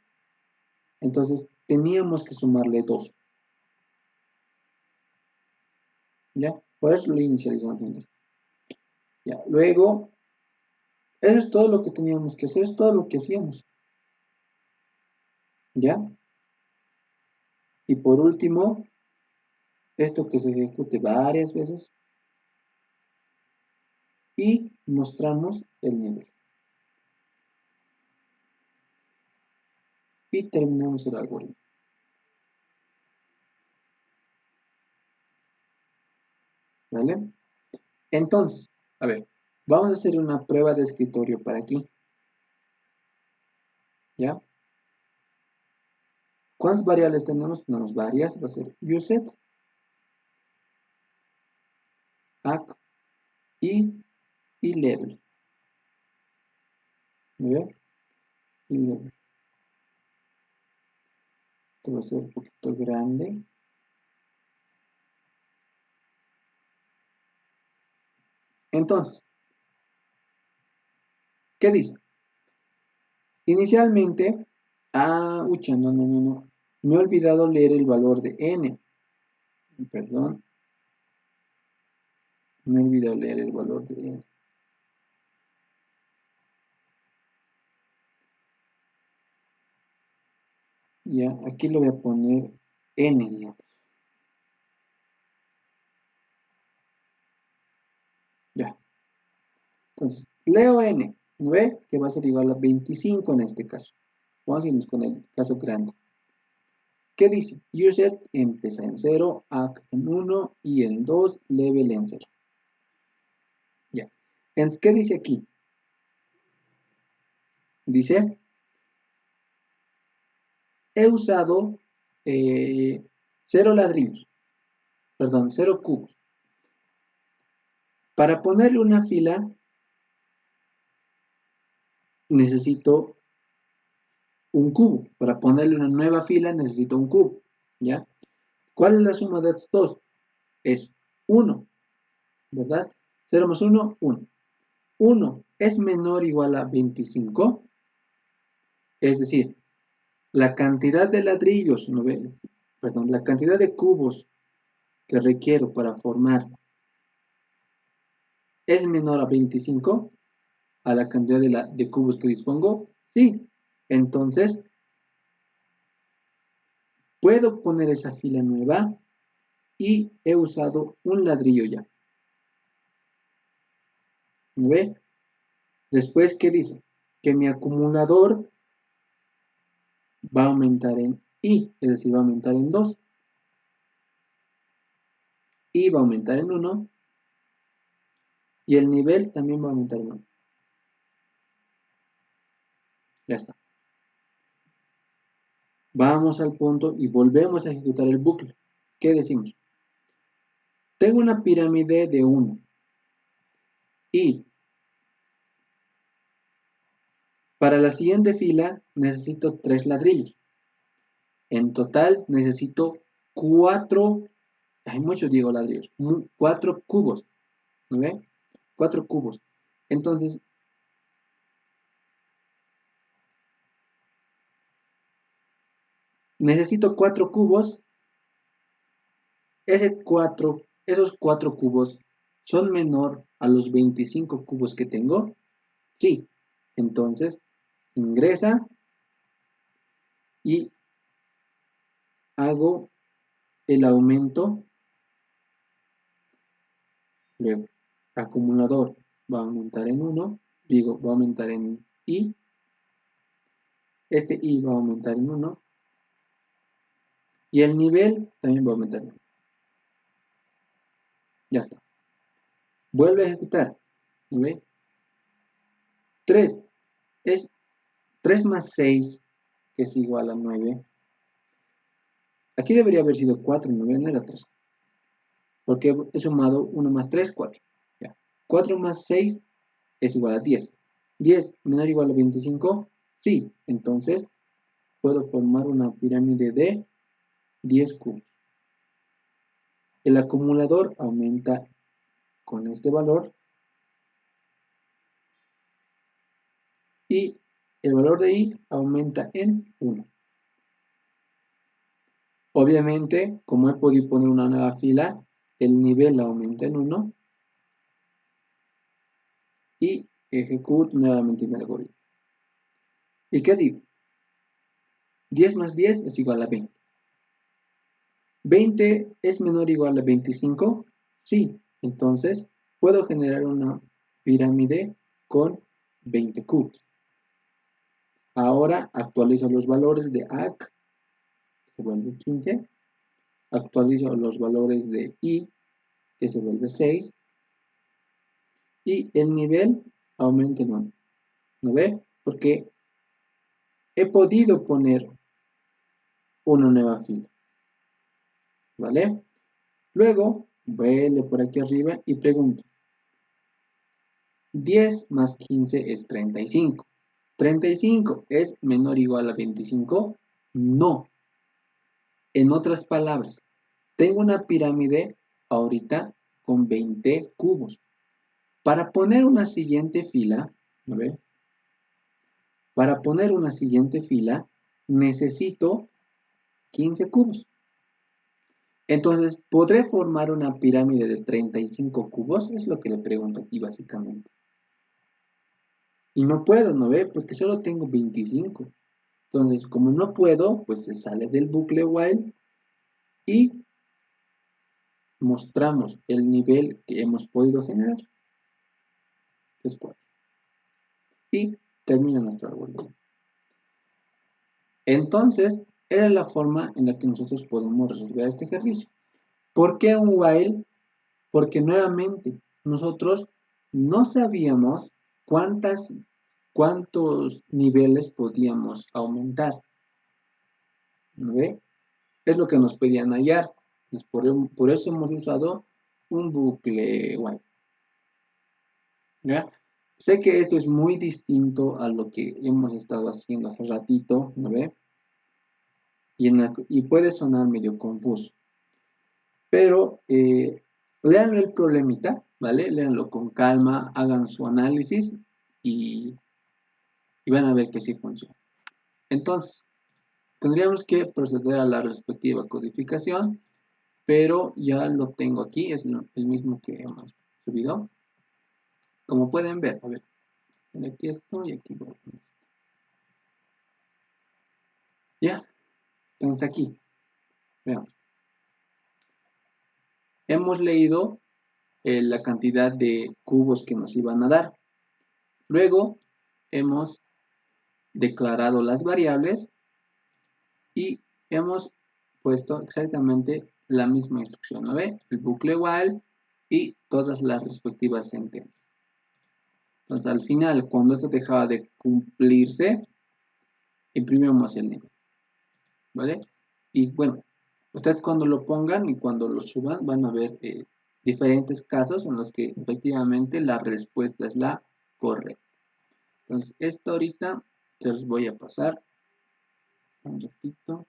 entonces teníamos que sumarle 2. ¿Ya? Por eso lo inicializamos en 2. ¿Ya? Luego, eso es todo lo que teníamos que hacer, es todo lo que hacíamos. ¿Ya? Y por último, esto que se ejecute varias veces y mostramos el nivel. Y terminamos el algoritmo. ¿Vale? Entonces, a ver, vamos a hacer una prueba de escritorio para aquí. ¿Ya? ¿Cuántas variables tenemos? Tenemos varias, va a ser used, act y level. ¿Ya? Y level. Esto va a ser un poquito grande. Entonces, ¿qué dice? Inicialmente, ucha, no. Me he olvidado leer el valor de n. Perdón, me he olvidado leer el valor de n. Ya, aquí lo voy a poner n, digamos. Ya. Entonces, leo n, ¿no ve? Que va a ser igual a 25 en este caso. Vamos a irnos con el caso grande. ¿Qué dice? Uset empieza en 0, act en 1 y en 2, level en 0. Ya. Entonces, ¿qué dice aquí? Dice, he usado 0 ladrillos, perdón, 0 cubos. Para ponerle una fila necesito un cubo. Para ponerle una nueva fila necesito un cubo. ¿Ya? ¿Cuál es la suma de estos dos? Es 1, ¿verdad? 0 más 1, 1. 1 es menor o igual a 25. Es decir, la cantidad de ladrillos, ¿no ves? Perdón, la cantidad de cubos que requiero para formar es menor a 25 a la cantidad de cubos que dispongo. Sí, entonces puedo poner esa fila nueva y he usado un ladrillo ya. ¿No ve? Después, ¿qué dice? Que mi acumulador va a aumentar en I, es decir, va a aumentar en 2. I va a aumentar en 1 y el nivel también va a aumentar en 1. Ya está. Vamos al punto y volvemos a ejecutar el bucle. ¿Qué decimos? Tengo una pirámide de 1 y para la siguiente fila necesito 3 ladrillos. En total necesito 4, hay muchos digo ladrillos, 4 cubos. ¿No ve? 4 cubos. Entonces, necesito 4 cubos. Esos 4 cubos son menor a los 25 cubos que tengo. Sí. Entonces, ingresa y hago el aumento. Luego, acumulador va a aumentar en 1. Digo, va a aumentar en I. Este I va a aumentar en 1. Y el nivel también va a aumentar en 1. Ya está. Vuelve a ejecutar. ¿No ve? 3 es 3 más 6, que es igual a 9. Aquí debería haber sido 4, 9 no era 3. Porque he sumado 1 más 3, 4. Ya. 4 más 6 es igual a 10. 10 menor o igual a 25, sí. Entonces puedo formar una pirámide de 10 cubos. El acumulador aumenta con este valor y el valor de I aumenta en 1. Obviamente, como he podido poner una nueva fila, el nivel aumenta en 1 y ejecuto nuevamente mi algoritmo. ¿Y qué digo? 10 más 10 es igual a 20. ¿20 es menor o igual a 25? Sí. Entonces, puedo generar una pirámide con 20 cubos. Ahora actualizo los valores de AC, que se vuelve 15. Actualizo los valores de I, que se vuelve 6. Y el nivel aumenta en 1. ¿No ve? Porque he podido poner una nueva fila. ¿Vale? Luego, vuelve por aquí arriba y pregunto. 10 más 15 es 35. ¿35 es menor o igual a 25? No. En otras palabras, tengo una pirámide ahorita con 20 cubos. Para poner una siguiente fila, ¿no ve? Para poner una siguiente fila, necesito 15 cubos. Entonces, ¿podré formar una pirámide de 35 cubos? Es lo que le pregunto aquí básicamente. Y no puedo, ¿no ve? Porque solo tengo 25. Entonces, como no puedo, pues se sale del bucle while y mostramos el nivel que hemos podido generar, que es 4. Y termina nuestro árbol. Entonces, era la forma en la que nosotros podemos resolver este ejercicio. ¿Por qué un while? Porque nuevamente nosotros no sabíamos cuántos niveles podíamos aumentar. ¿No ve? Es lo que nos pedían hallar. Por eso hemos usado un bucle while. ¿Ya? Sé que esto es muy distinto a lo que hemos estado haciendo hace ratito, ¿no ve? Y puede sonar medio confuso. Pero lean el problemita, ¿vale? Léanlo con calma, hagan su análisis y, y van a ver que sí funciona. Entonces, tendríamos que proceder a la respectiva codificación, pero ya lo tengo aquí, es el mismo que hemos subido. Como pueden ver, a ver, aquí estoy, aquí voy. Ya, entonces aquí, veamos. Hemos leído la cantidad de cubos que nos iban a dar. Luego, hemos declarado las variables y hemos puesto exactamente la misma instrucción, ¿no ve? El bucle while y todas las respectivas sentencias. Entonces, al final, cuando esto dejaba de cumplirse, imprimimos el nivel, ¿vale? Y bueno, ustedes cuando lo pongan y cuando lo suban van a ver diferentes casos en los que efectivamente la respuesta es la correcta. Entonces, esto ahorita se los voy a pasar un ratito.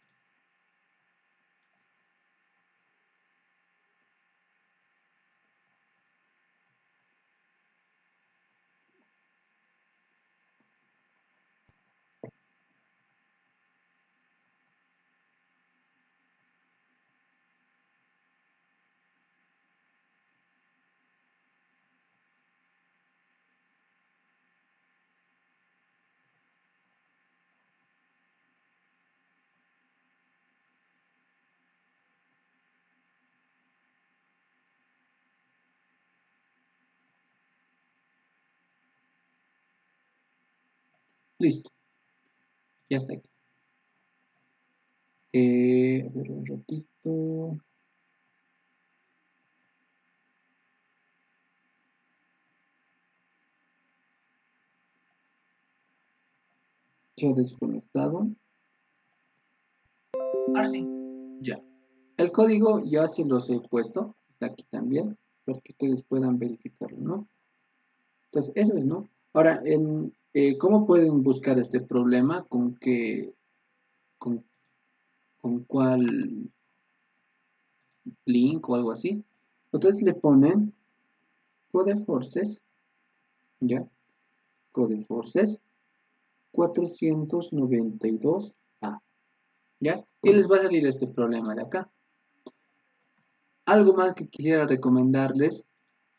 Listo, ya está aquí. A ver un ratito. Se ha desconectado. Ahora sí, ya. El código ya se los he puesto, está aquí también, para que ustedes puedan verificarlo, ¿no? Entonces, eso es, ¿no? Ahora, ¿cómo pueden buscar este problema? Con, con cuál link o algo así? Ustedes le ponen Codeforces, ¿ya? Codeforces 492A, ¿ya? Y les va a salir este problema de acá. Algo más que quisiera recomendarles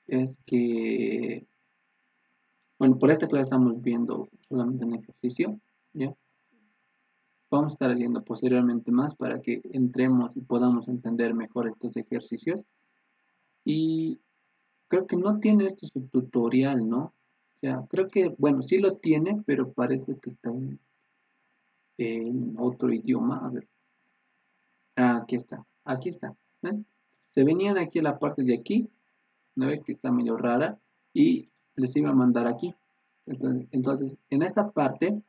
es que, bueno, por esta clase estamos viendo solamente un ejercicio, ¿ya? Vamos a estar haciendo posteriormente más para que entremos y podamos entender mejor estos ejercicios. Y creo que no tiene este subtutorial, ¿no? O sea, creo que, bueno, sí lo tiene, pero parece que está en otro idioma. A ver, aquí está, aquí está. ¿Ven? Se venían aquí a la parte de aquí, ¿no ve? Que está medio rara, y les iba a mandar aquí. Entonces, en esta parte,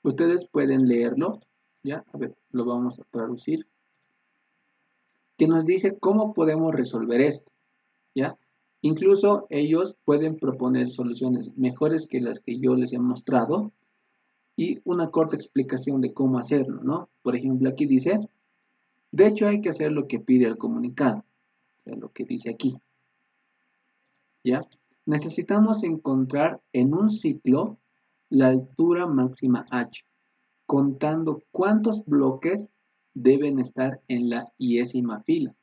ustedes pueden leerlo, ¿ya? A ver, lo vamos a traducir. Que nos dice cómo podemos resolver esto, ¿ya? Incluso ellos pueden proponer soluciones mejores que las que yo les he mostrado y una corta explicación de cómo hacerlo, ¿no? Por ejemplo, aquí dice, de hecho hay que hacer lo que pide el comunicado, o sea, lo que dice aquí, ¿ya? necesitamos encontrar en un ciclo la altura máxima h, contando cuántos bloques deben estar en la iésima fila.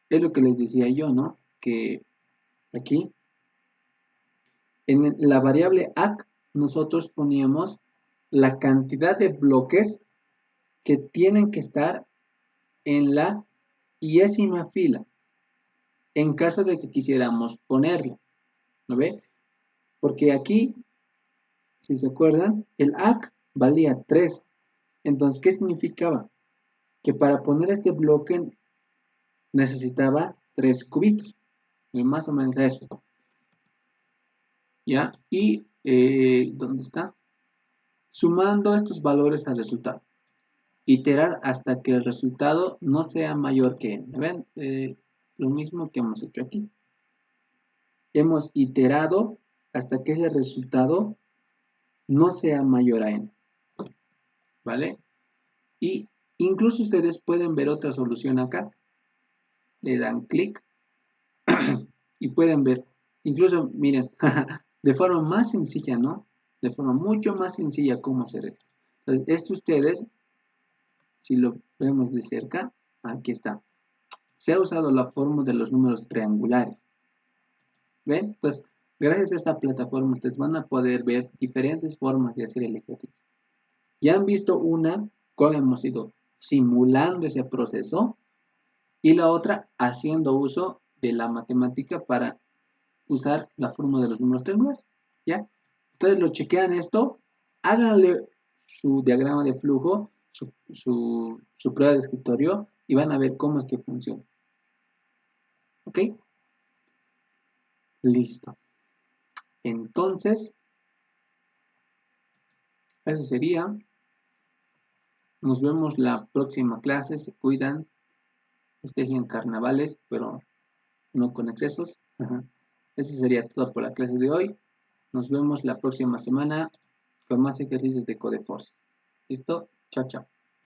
Es lo que les decía yo, ¿no? Que aquí, en la variable ACK, nosotros poníamos la cantidad de bloques que tienen que estar en la iésima fila, en caso de que quisiéramos ponerlo, ¿no ve? Porque aquí, si se acuerdan, el ACK valía 3. Entonces, ¿qué significaba? Que para poner este bloque necesitaba 3 cubitos, más o menos eso, ¿ya? Y, ¿dónde está? Sumando estos valores al resultado. Iterar hasta que el resultado no sea mayor que n. ¿Ven? Lo mismo que hemos hecho aquí. Hemos iterado hasta que ese resultado no sea mayor a n. ¿Vale? Y incluso ustedes pueden ver otra solución acá. Le dan clic y pueden ver. Incluso, miren, de forma más sencilla, ¿no? De forma mucho más sencilla cómo hacer esto. Entonces, esto ustedes, si lo vemos de cerca, aquí está. Se ha usado la forma de los números triangulares. ¿Ven? Pues gracias a esta plataforma ustedes van a poder ver diferentes formas de hacer el ejercicio. Ya han visto una, cómo hemos ido simulando ese proceso, y la otra haciendo uso de la matemática para usar la fórmula de los números triangulares. ¿Ya? Ustedes lo chequean esto, háganle su diagrama de flujo, su prueba de escritorio y van a ver cómo es que funciona. ¿Ok? Listo. Entonces, eso sería. Nos vemos la próxima clase. Se cuidan. Festejen carnavales, pero no con excesos. Eso sería todo por la clase de hoy. Nos vemos la próxima semana con más ejercicios de Codeforce. ¿Listo? Chao, chao.